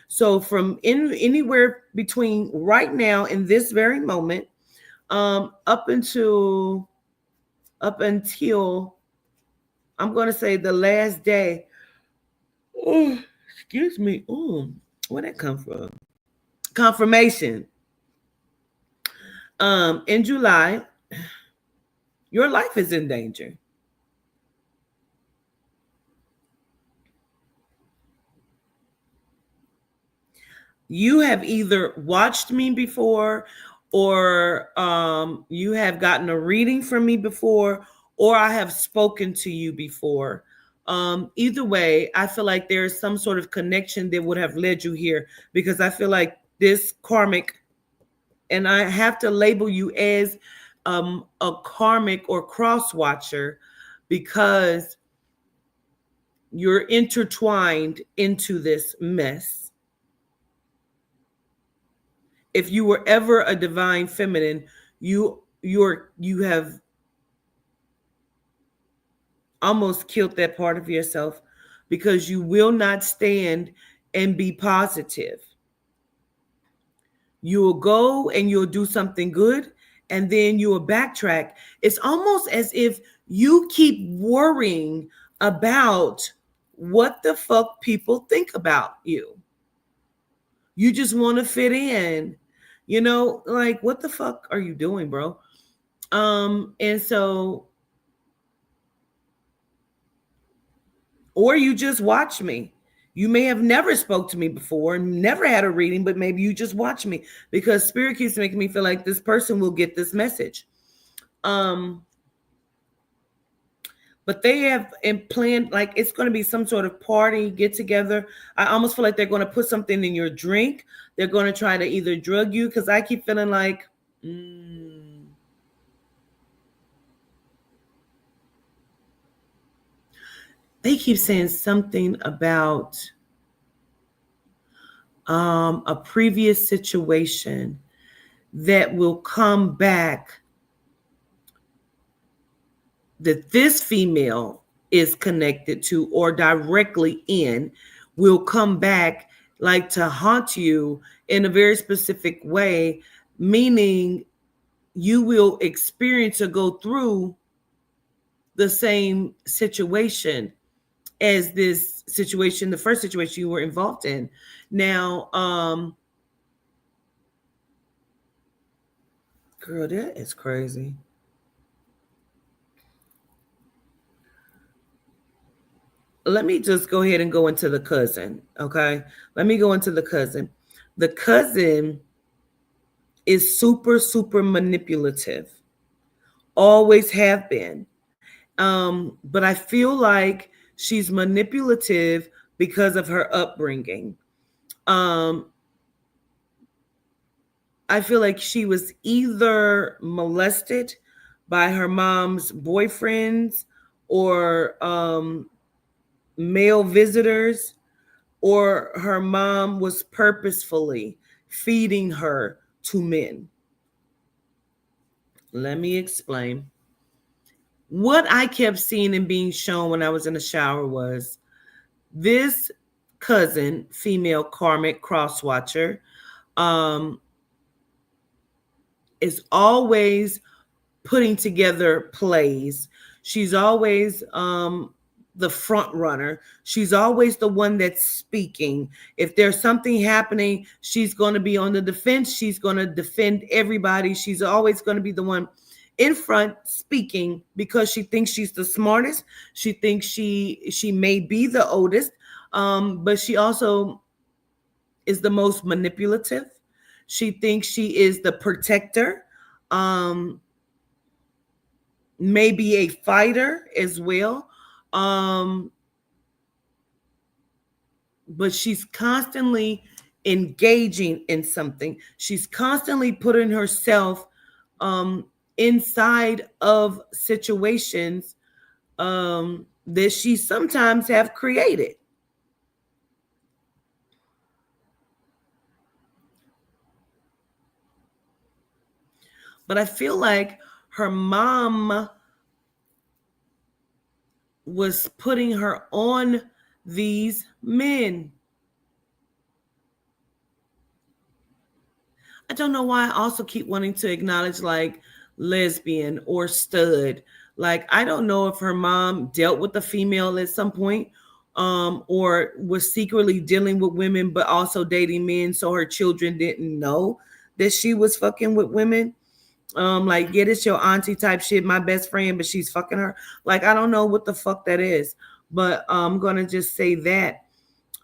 So from anywhere between right now in this very moment, up until I'm going to say the last day. Oh, excuse me. Oh, where'd that come from? Confirmation. In July, your life is in danger. You have either watched me before, or you have gotten a reading from me before, or I have spoken to you before. Either way, I feel like there is some sort of connection that would have led you here, because I feel like this karmic, and I have to label you as a karmic or cross watcher, because you're intertwined into this mess. If you were ever a divine feminine, you have almost killed that part of yourself, because you will not stand and be positive. You will go and you'll do something good, and then you will backtrack. It's almost as if you keep worrying about what the fuck people think about you. You just want to fit in, like, what the fuck are you doing, bro? And so, or you just watch me. You may have never spoke to me before and never had a reading, but maybe you just watch me, because spirit keeps making me feel like this person will get this message. But they have planned, like, it's going to be some sort of party, get together. I almost feel like they're going to put something in your drink. They're going to try to either drug you, because I keep feeling like, they keep saying something about a previous situation that will come back, that this female is connected to or directly in, will come back like to haunt you in a very specific way, meaning you will experience or go through the same situation as this situation, the first situation you were involved in. Now, Girl, that is crazy. Let me just go ahead and go into the cousin. Okay. Let me go into the cousin. The cousin is super, super manipulative. Always have been. But I feel like she's manipulative because of her upbringing. Um, I feel like she was either molested by her mom's boyfriends or male visitors, or her mom was purposefully feeding her to men. Let me explain. What I kept seeing and being shown when I was in the shower was this cousin, female karmic cross watcher, um, is always putting together plays. She's always the front runner. She's always the one that's speaking. If there's something happening, she's going to be on the defense. She's going to defend everybody. She's always going to be the one in front speaking because she thinks she's the smartest. She thinks she may be the oldest, but she also is the most manipulative. She thinks she is the protector. Um, Maybe a fighter as well. Um, but she's constantly engaging in something. She's constantly putting herself inside of situations that she sometimes have created. But I feel like her mom was putting her on these men. I don't know why I also keep wanting to acknowledge like lesbian or stud. Like, I don't know if her mom dealt with a female at some point, or was secretly dealing with women, but also dating men. So her children didn't know that she was fucking with women. Like, yeah, this your auntie type shit, my best friend, but she's fucking her. Like, I don't know what the fuck that is, but I'm gonna just say that.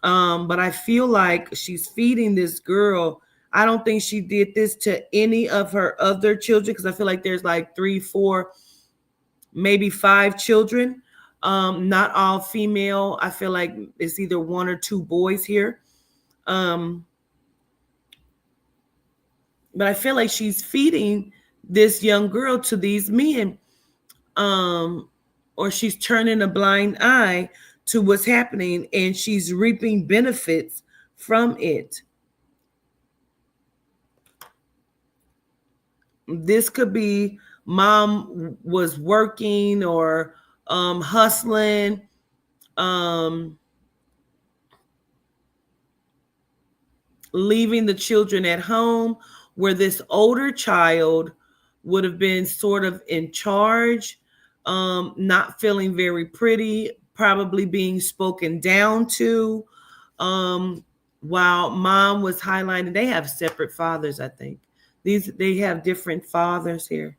But I feel like she's feeding this girl. I don't think she did this to any of her other children because I feel like there's like 3, 4, maybe 5 children. Not all female. I feel like it's either 1 or 2 boys here. But I feel like she's feeding this young girl to these men, or she's turning a blind eye to what's happening and she's reaping benefits from it. This could be mom was working or hustling, leaving the children at home, where this older child would have been sort of in charge, not feeling very pretty, probably being spoken down to, while mom was highlighting. They have separate fathers, I think. They have different fathers here,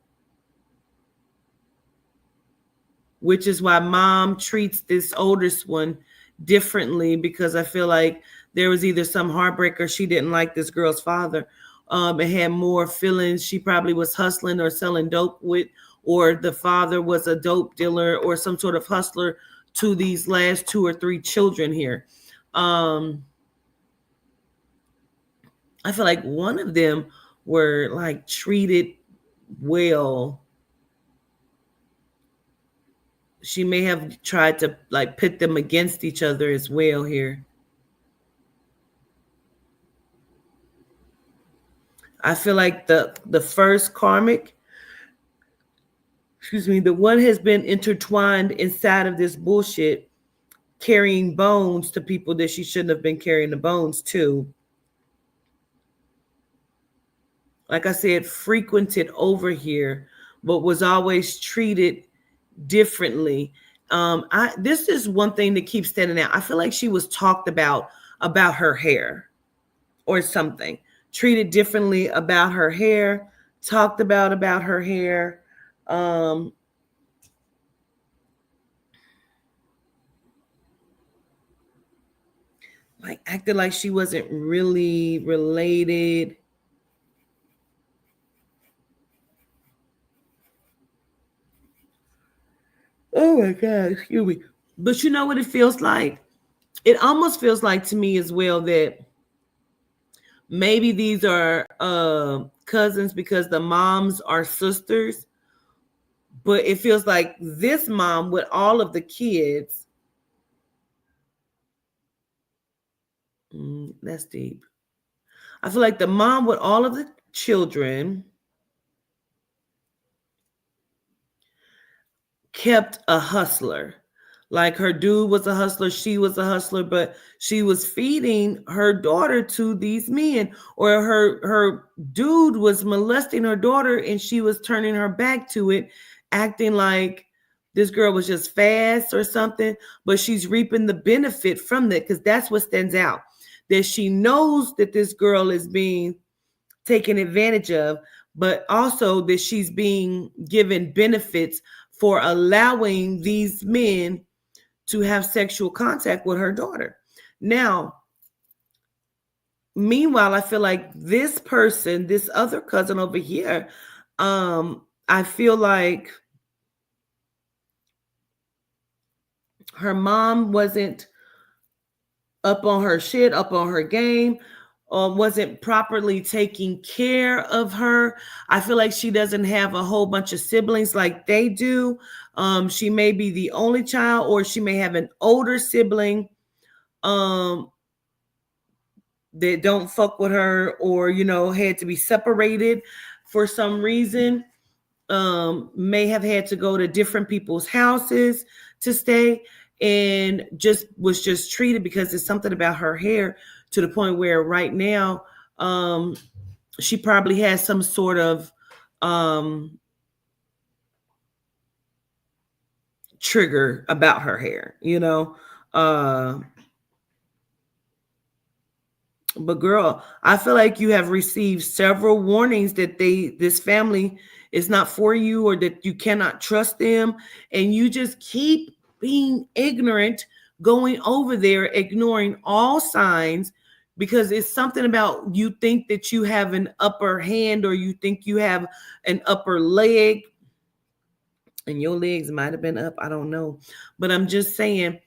which is why mom treats this oldest one differently, because I feel like there was either some heartbreak or she didn't like this girl's father. It had more feelings. She probably was hustling or selling dope with, or the father was a dope dealer or some sort of hustler to these last 2 or 3 children here. I feel like one of them were like treated well. She may have tried to like pit them against each other as well here. I feel like the first karmic, the one has been intertwined inside of this bullshit, carrying bones to people that she shouldn't have been carrying the bones to. Like I said, frequented over here, but was always treated differently. This is one thing that keeps standing out. I feel like she was talked about her hair or something, treated differently about her hair, talked about her hair. Um, like acted like she wasn't really related. Oh my God, excuse me. But you know what it feels like? It almost feels like to me as well that maybe these are cousins because the moms are sisters. But it feels like this mom with all of the kids. That's deep. I feel like the mom with all of the children kept a hustler. Like her dude was a hustler, she was a hustler, but she was feeding her daughter to these men, or her dude was molesting her daughter and she was turning her back to it, acting like this girl was just fast or something, but she's reaping the benefit from that because that's what stands out. That she knows that this girl is being taken advantage of, but also that she's being given benefits for allowing these men to have sexual contact with her daughter. Now, meanwhile, I feel like this person, this other cousin over here, I feel like her mom wasn't up on her shit, up on her game, wasn't properly taking care of her. I feel like she doesn't have a whole bunch of siblings like they do. She may be the only child, or she may have an older sibling that don't fuck with her, or had to be separated for some reason. May have had to go to different people's houses to stay, and was just treated because it's something about her hair to the point where right now she probably has some sort of trigger about her hair, but girl, I feel like you have received several warnings that this family is not for you, or that you cannot trust them, and you just keep being ignorant, going over there, ignoring all signs, because it's something about you think that you have an upper hand, or you think you have an upper leg, and your legs might have been up. I don't know. But I'm just saying,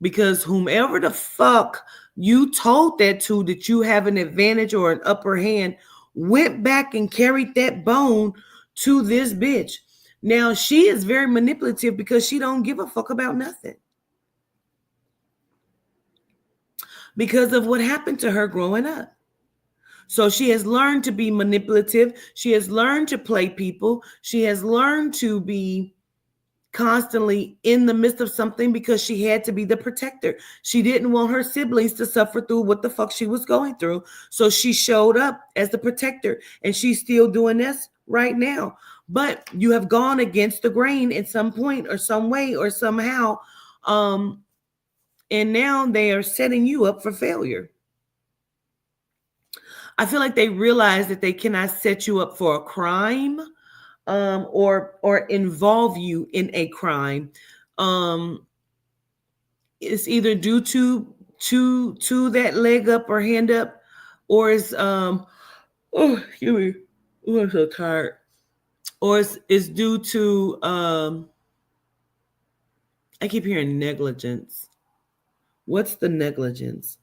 because whomever the fuck you told that to, that you have an advantage or an upper hand, went back and carried that bone to this bitch. Now she is very manipulative because she don't give a fuck about nothing, because of what happened to her growing up. So she has learned to be manipulative. She has learned to play people. She has learned to be constantly in the midst of something because she had to be the protector. She didn't want her siblings to suffer through what the fuck she was going through. So she showed up as the protector, and she's still doing this right now. But you have gone against the grain at some point or some way or somehow. And now they are setting you up for failure. I feel like they realize that they cannot set you up for a crime, or involve you in a crime. It's either due to that leg up or hand up, or it's excuse me, oh, I'm so tired, or it's due to I keep hearing negligence. What's the negligence?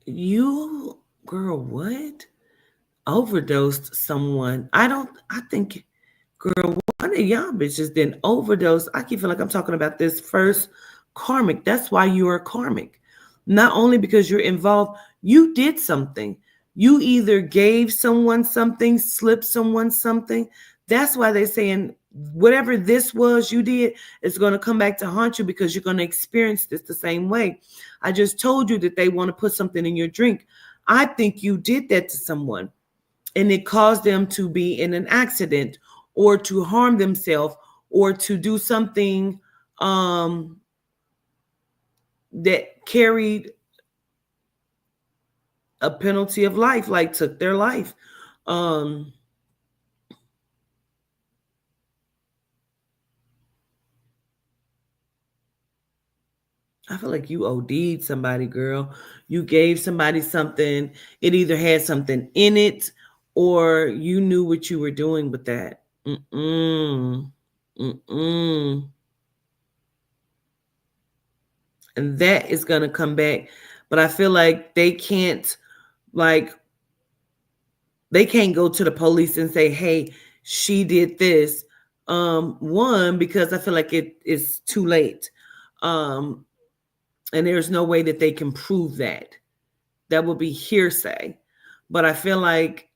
You, girl, what? Overdosed someone. I think, girl, one of y'all bitches didn't overdose. I keep feeling like I'm talking about this first karmic. That's why you are karmic. Not only because you're involved, you did something. You either gave someone something, slipped someone something. That's why they're saying whatever this was you did, it's going to come back to haunt you, because you're going to experience this the same way. I just told you that they want to put something in your drink. I think you did that to someone, and it caused them to be in an accident, or to harm themselves, or to do something um, that carried a penalty of life, like took their life. Um, I feel like you OD'd somebody, girl. You gave somebody something. It either had something in it or you knew what you were doing with that. Mm-mm. Mm-mm. And that is going to come back. But I feel like like, they can't go to the police and say, hey, she did this. One, because I feel like it is too late. Um, and there's no way that they can prove that. That would be hearsay. But I feel like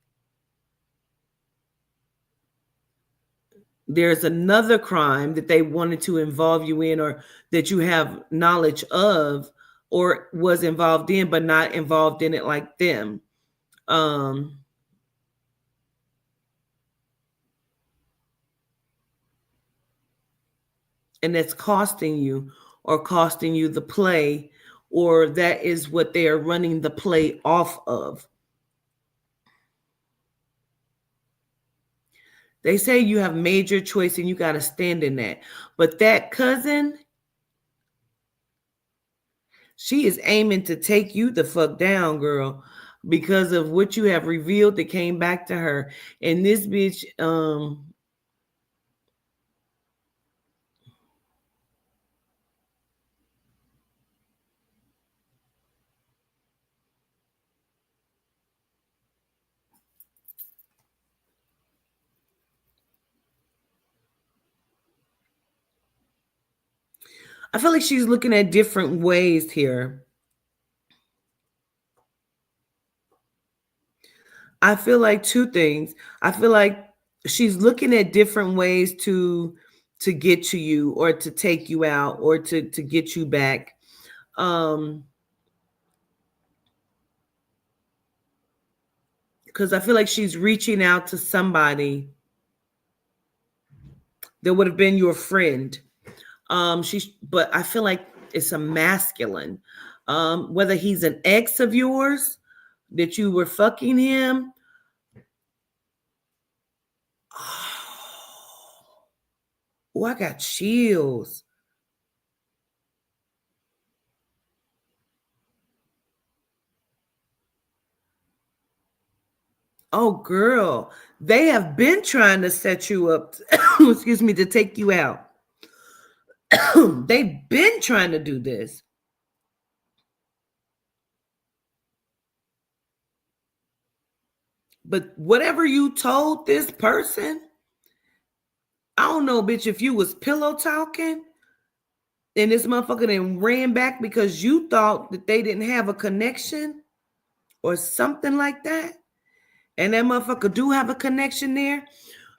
there's another crime that they wanted to involve you in, or that you have knowledge of, or was involved in, but not involved in it like them. Um, and that's costing you, or costing you the play, or that is what they are running the play off of. They say you have made your choice and you got to stand in that. But that cousin, she is aiming to take you the fuck down, girl, because of what you have revealed that came back to her. And this bitch, I feel like she's looking at different ways here. I feel like two things. I feel like she's looking at different ways to get to you, or to take you out, or to get you back. Um because I feel like she's reaching out to somebody that would have been your friend. But I feel like it's a masculine. Whether he's an ex of yours, that you were fucking him. Oh, I got chills. Oh, girl, they have been trying to set you up, excuse me, to take you out. They've been trying to do this. But whatever you told this person, I don't know, bitch, if you was pillow talking and this motherfucker then ran back because you thought that they didn't have a connection or something like that, and that motherfucker do have a connection there.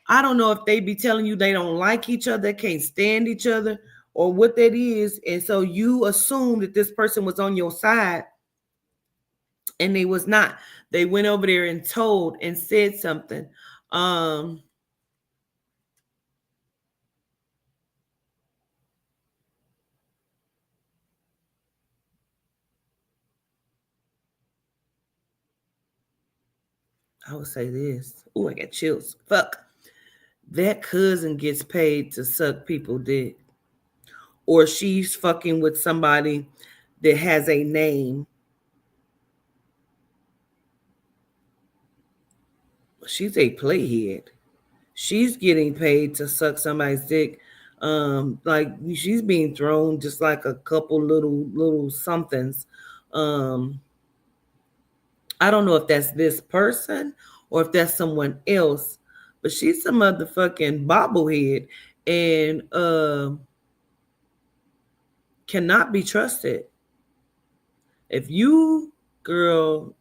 I don't know if they be telling you they don't like each other, can't stand each other, or what that is. And so you assume that this person was on your side, and they was not. They went over there and told and said something. Um, I would say this. Oh, I got chills. Fuck. That cousin gets paid to suck people dick. Or she's fucking with somebody that has a name. She's a playhead. She's getting paid to suck somebody's dick. Like she's being thrown just like a couple little somethings. Um, I don't know if that's this person or if that's someone else, but she's a motherfucking bobblehead, and cannot be trusted. If you, girl,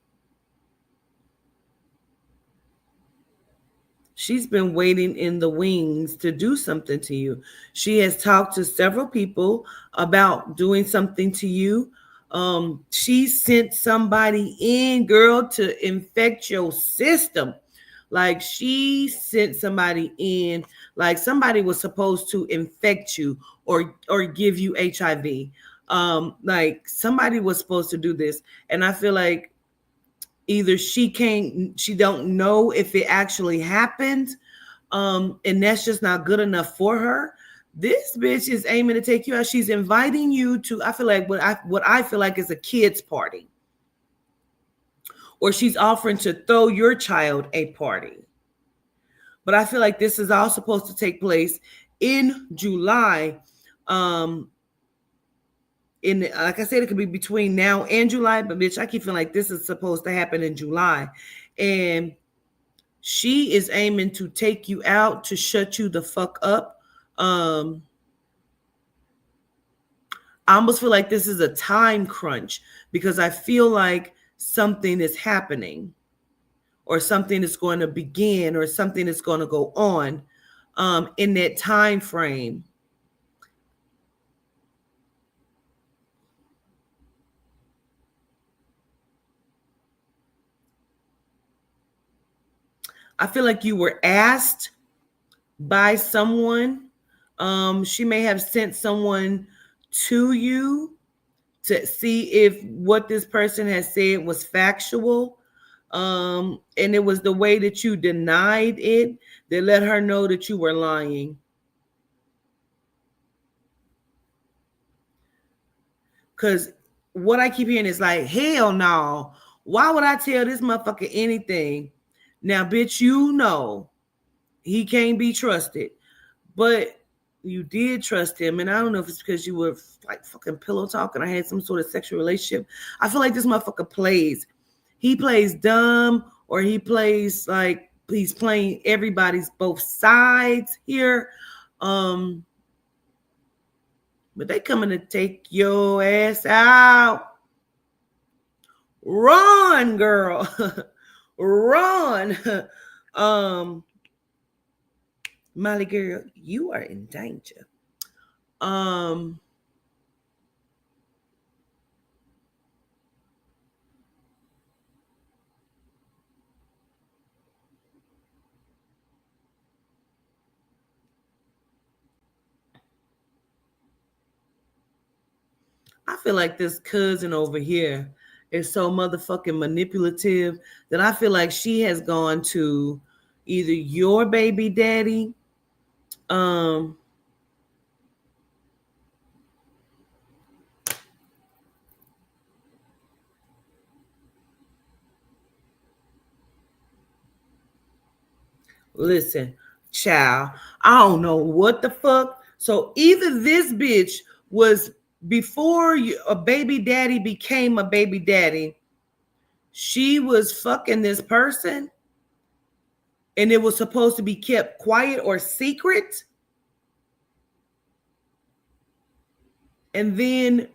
she's been waiting in the wings to do something to you. She has talked to several people about doing something to you. She sent somebody in, girl, to infect your system. Like she sent somebody in, like somebody was supposed to infect you or give you HIV. Like somebody was supposed to do this. And I feel like either she don't know if it actually happened, and that's just not good enough for her. This bitch is aiming to take you out. She's inviting you to, I feel like what I feel like is a kid's party. Or she's offering to throw your child a party. But I feel like this is all supposed to take place in July. Like I said, it could be between now and July, but bitch, I keep feeling like this is supposed to happen in July. And she is aiming to take you out, to shut you the fuck up. I almost feel like this is a time crunch because I feel like something is happening or something is going to begin or something is going to go on in that time frame. I feel like you were asked by someone. She may have sent someone to you to see if what this person has said was factual. And it was the way that you denied it that let her know that you were lying. Because what I keep hearing is like, hell no. Why would I tell this motherfucker anything? Now, bitch, you know he can't be trusted. But you did trust him. And I don't know if it's because you were like fucking pillow talking. I had some sort of sexual relationship. I feel like this motherfucker plays. He plays dumb, or he plays like he's playing everybody's both sides here. But they coming to take your ass out. Run, girl. Run. Molly girl, you are in danger. I feel like this cousin over here is so motherfucking manipulative that I feel like she has gone to either your baby daddy, listen, child, I don't know what the fuck. So either this bitch was before a baby daddy became a baby daddy, she was fucking this person and it was supposed to be kept quiet or secret. And then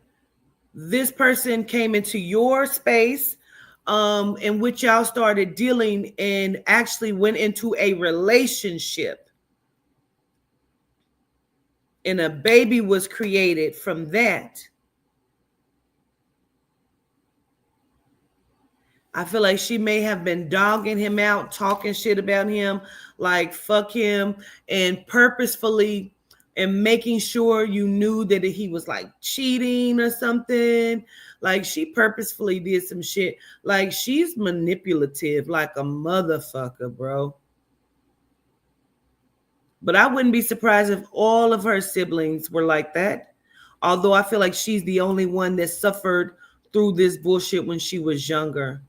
this person came into your space, in which y'all started dealing and actually went into a relationship. And a baby was created from that. I feel like she may have been dogging him out, talking shit about him, like fuck him, and purposefully and making sure you knew that he was like cheating or something. Like she purposefully did some shit. Like she's manipulative like a motherfucker, bro. But I wouldn't be surprised if all of her siblings were like that. Although I feel like she's the only one that suffered through this bullshit when she was younger.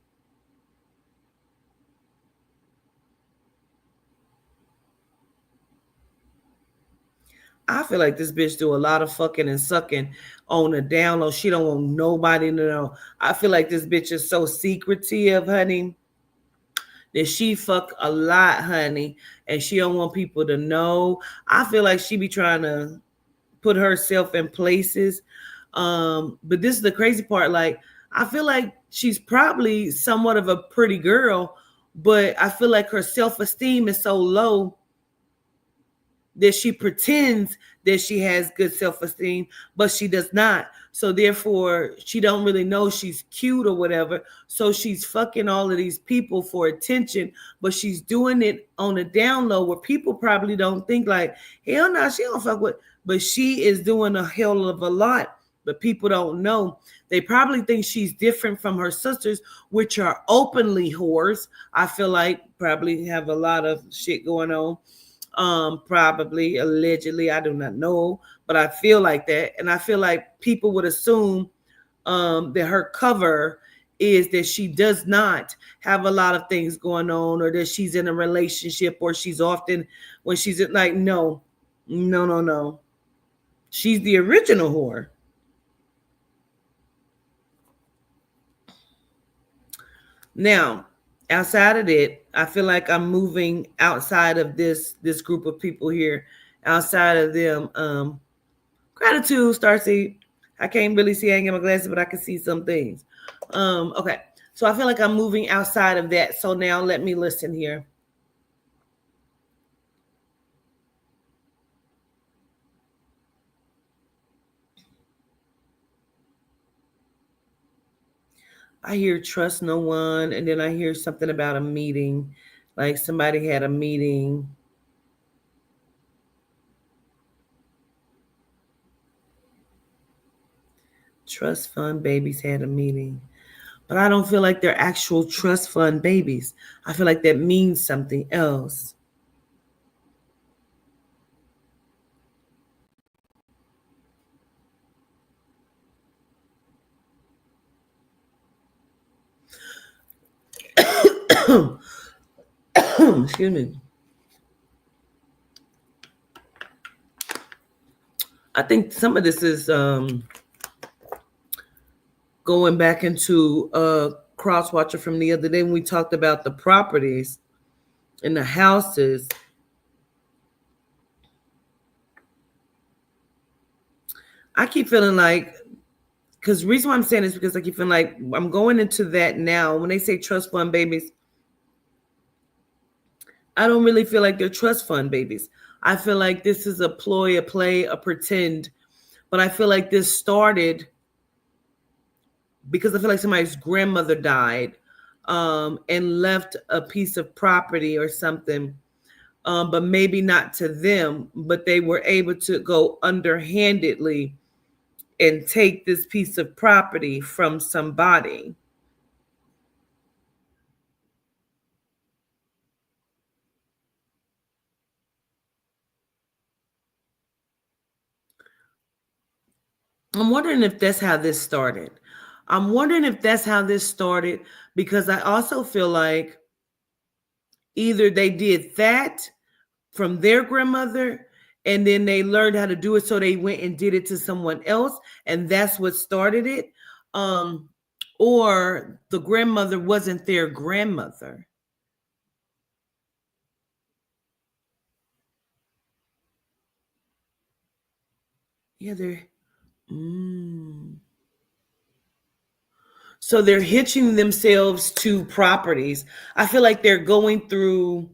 I feel like this bitch do a lot of fucking and sucking on the down low. She don't want nobody to know. I feel like this bitch is so secretive, honey, that she fuck a lot, honey, and she don't want people to know. I feel like she be trying to put herself in places. But this is the crazy part. Like, I feel like she's probably somewhat of a pretty girl, but I feel like her self-esteem is so low that she pretends that she has good self-esteem, but she does not. So therefore, she don't really know she's cute or whatever. So she's fucking all of these people for attention, but she's doing it on a down low where people probably don't think like, hell no, she don't fuck with. But she is doing a hell of a lot, but people don't know. They probably think she's different from her sisters, which are openly whores. I feel like probably have a lot of shit going on. Probably, allegedly, I do not know, but I feel like that. And I feel like people would assume that her cover is that she does not have a lot of things going on, or that she's in a relationship, or she's often when she's like, no. She's the original whore. Now, outside of that, I feel like I'm moving outside of this group of people here, outside of them. Gratitude, Starseed. I can't really see, I ain't got my glasses, but I can see some things. Okay. So I feel like I'm moving outside of that. So now let me listen here. I hear trust no one, and then I hear something about a meeting, like somebody had a meeting. Trust fund babies had a meeting, but I don't feel like they're actual trust fund babies. I feel like that means something else. Excuse me. I think some of this is going back into cross watcher from the other day when we talked about the properties and the houses. I keep feeling like, because the reason why I'm saying this is because I keep feeling like I'm going into that now. When they say trust fund babies, I don't really feel like they're trust fund babies. I feel like this is a ploy, a play, a pretend. But I feel like this started because I feel like somebody's grandmother died and left a piece of property or something, but maybe not to them, but they were able to go underhandedly and take this piece of property from somebody. I'm wondering if that's how this started. Because I also feel like either they did that from their grandmother and then they learned how to do it, so they went and did it to someone else, and that's what started it. Or the grandmother wasn't their grandmother. Yeah, so they're hitching themselves to properties. I feel like they're going through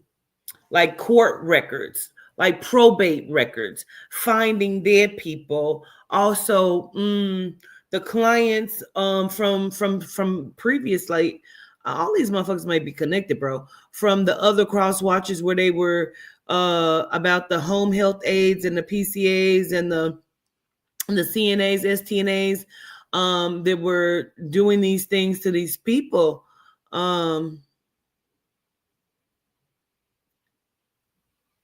like court records, like probate records, finding dead people. Also, the clients from previous, like all these motherfuckers might be connected, bro. From the other cross watches where they were about the home health aides and the PCAs and the CNAs, STNAs, that were doing these things to these people.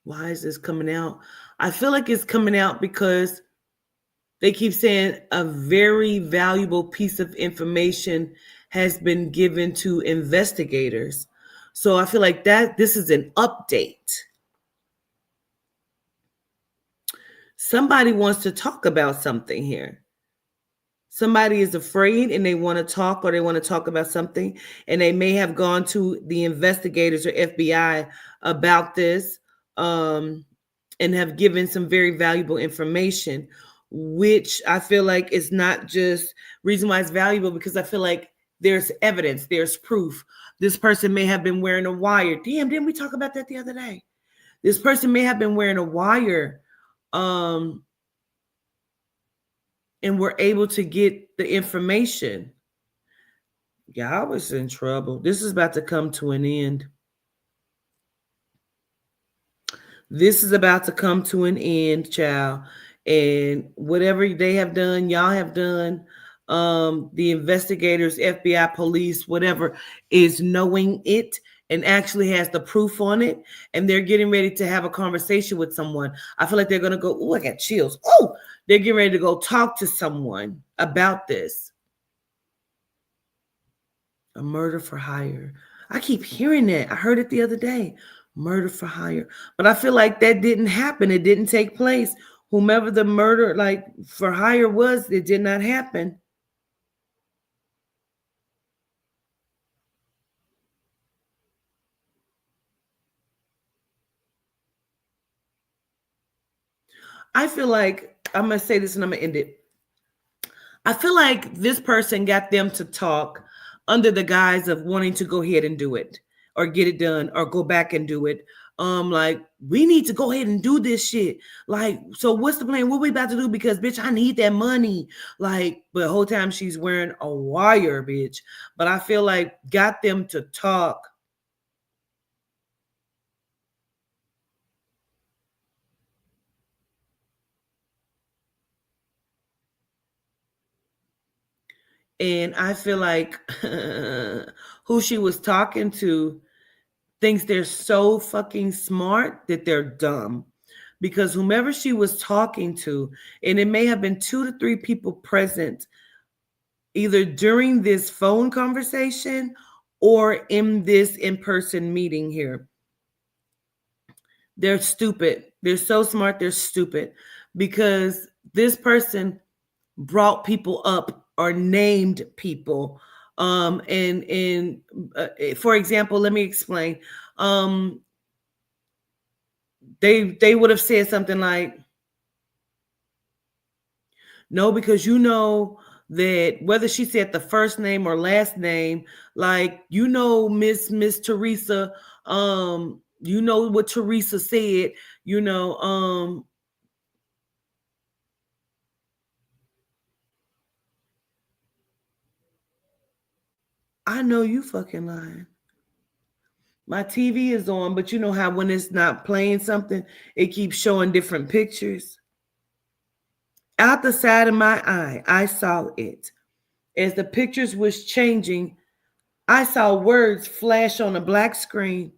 Why is this coming out? I feel like it's coming out because they keep saying a very valuable piece of information has been given to investigators. So I feel like that this is an update. Somebody wants to talk about something here. Somebody is afraid and they want to talk, or they want to talk about something, and they may have gone to the investigators or FBI about this, and have given some very valuable information, which I feel like is not just reason why it's valuable, because I feel like there's evidence, there's proof. This person may have been wearing a wire. Damn, didn't we talk about that the other day? This person may have been wearing a wire, um, and were able to get the information. Yeah, I was in trouble. This is about to come to an end. This is about to come to an end, child. And whatever they have done, y'all have done, the investigators, FBI, police, whatever, is knowing it and actually has the proof on it. And they're getting ready to have a conversation with someone. I feel like they're going to go, oh, I got chills. Oh, they're getting ready to go talk to someone about this. A murder for hire. I keep hearing that. I heard it the other day. Murder for hire. But I feel like that didn't happen. It didn't take place. Whomever the murder like for hire was, it did not happen. I feel like I'm going to say this and I'm going to end it. I feel like this person got them to talk under the guise of wanting to go ahead and do it or get it done or go back and do it. Like, we need to go ahead and do this shit. Like, so what's the plan? What we about to do? Because bitch, I need that money. Like, but the whole time she's wearing a wire, bitch. But I feel like got them to talk. And I feel like who she was talking to thinks they're so fucking smart that they're dumb. Because whomever she was talking to, and it may have been 2 to 3 people present, either during this phone conversation or in this in-person meeting here. They're stupid. They're so smart, they're stupid. Because this person brought people up or named people. And for example, let me explain. They would have said something like, no, because you know that whether she said the first name or last name, like, you know, Miss Teresa, you know what Teresa said, you know, I know you fucking lying. My TV is on, but you know how when it's not playing something, it keeps showing different pictures. Out the side of my eye, I saw it. As the pictures was changing, I saw words flash on a black screen.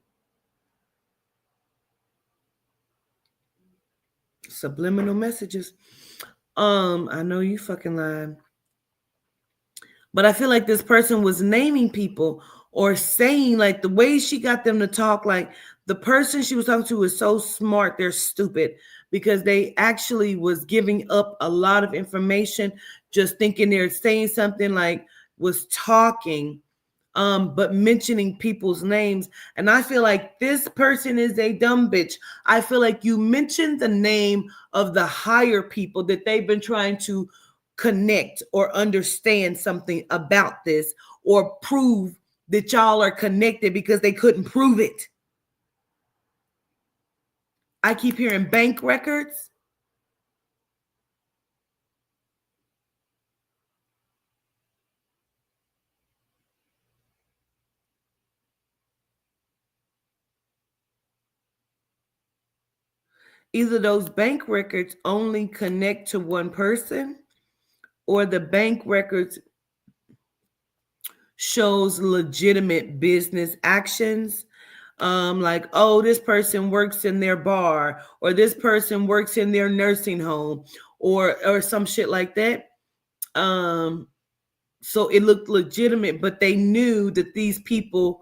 Subliminal messages. I know you fucking lying. But I feel like this person was naming people or saying, like, the way she got them to talk, like the person she was talking to was so smart, they're stupid, because they actually was giving up a lot of information, just thinking they're saying something, like was talking, but mentioning people's names. And I feel like this person is a dumb bitch. I feel like you mentioned the name of the higher people that they've been trying to connect or understand something about this or prove that y'all are connected, because they couldn't prove it. I keep hearing bank records. Either those bank records only connect to one person, or the bank records shows legitimate business actions. Like, oh, this person works in their bar, or this person works in their nursing home, or some shit like that. So it looked legitimate, but they knew that these people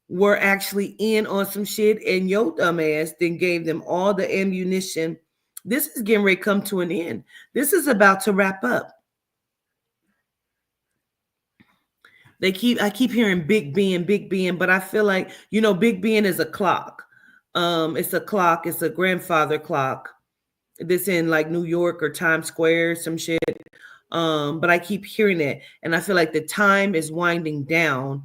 were actually in on some shit, and your dumbass then gave them all the ammunition. This is getting ready to come to an end. This is about to wrap up. I keep hearing Big Ben, but I feel like, you know, Big Ben is a clock. It's a clock, it's a grandfather clock that's in like New York or Times Square, some shit. But I keep hearing it, and I feel like the time is winding down.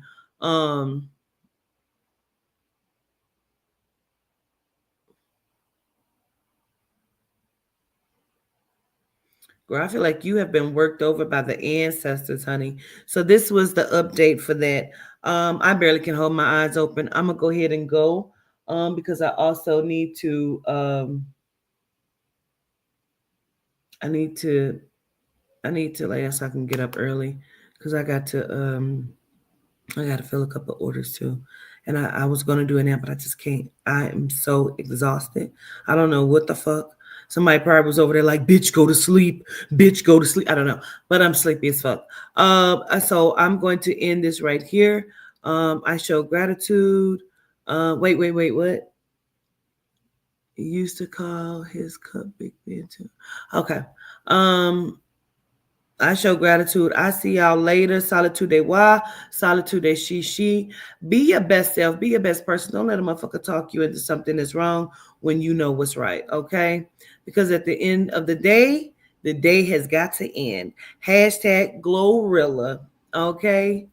Girl, I feel like you have been worked over by the ancestors, honey. So this was the update for that. I barely can hold my eyes open. I'm gonna go ahead and go because I also need to I need to I need to like so I can get up early because I got to fill a couple of orders too. And I was going to do it now, but I just can't. I am so exhausted. I don't know what the fuck. Somebody probably was over there like, bitch, go to sleep. Bitch, go to sleep. I don't know. But I'm sleepy as fuck. So I'm going to end this right here. I show gratitude. Wait. What? He used to call his cup Big Ben too. Okay. Um, I show gratitude. I see y'all later. Solitude de wa, solitude de she. Be your best self. Be your best person. Don't let a motherfucker talk you into something that's wrong when you know what's right. Okay? Because at the end of the day has got to end. Hashtag Glorilla. Okay?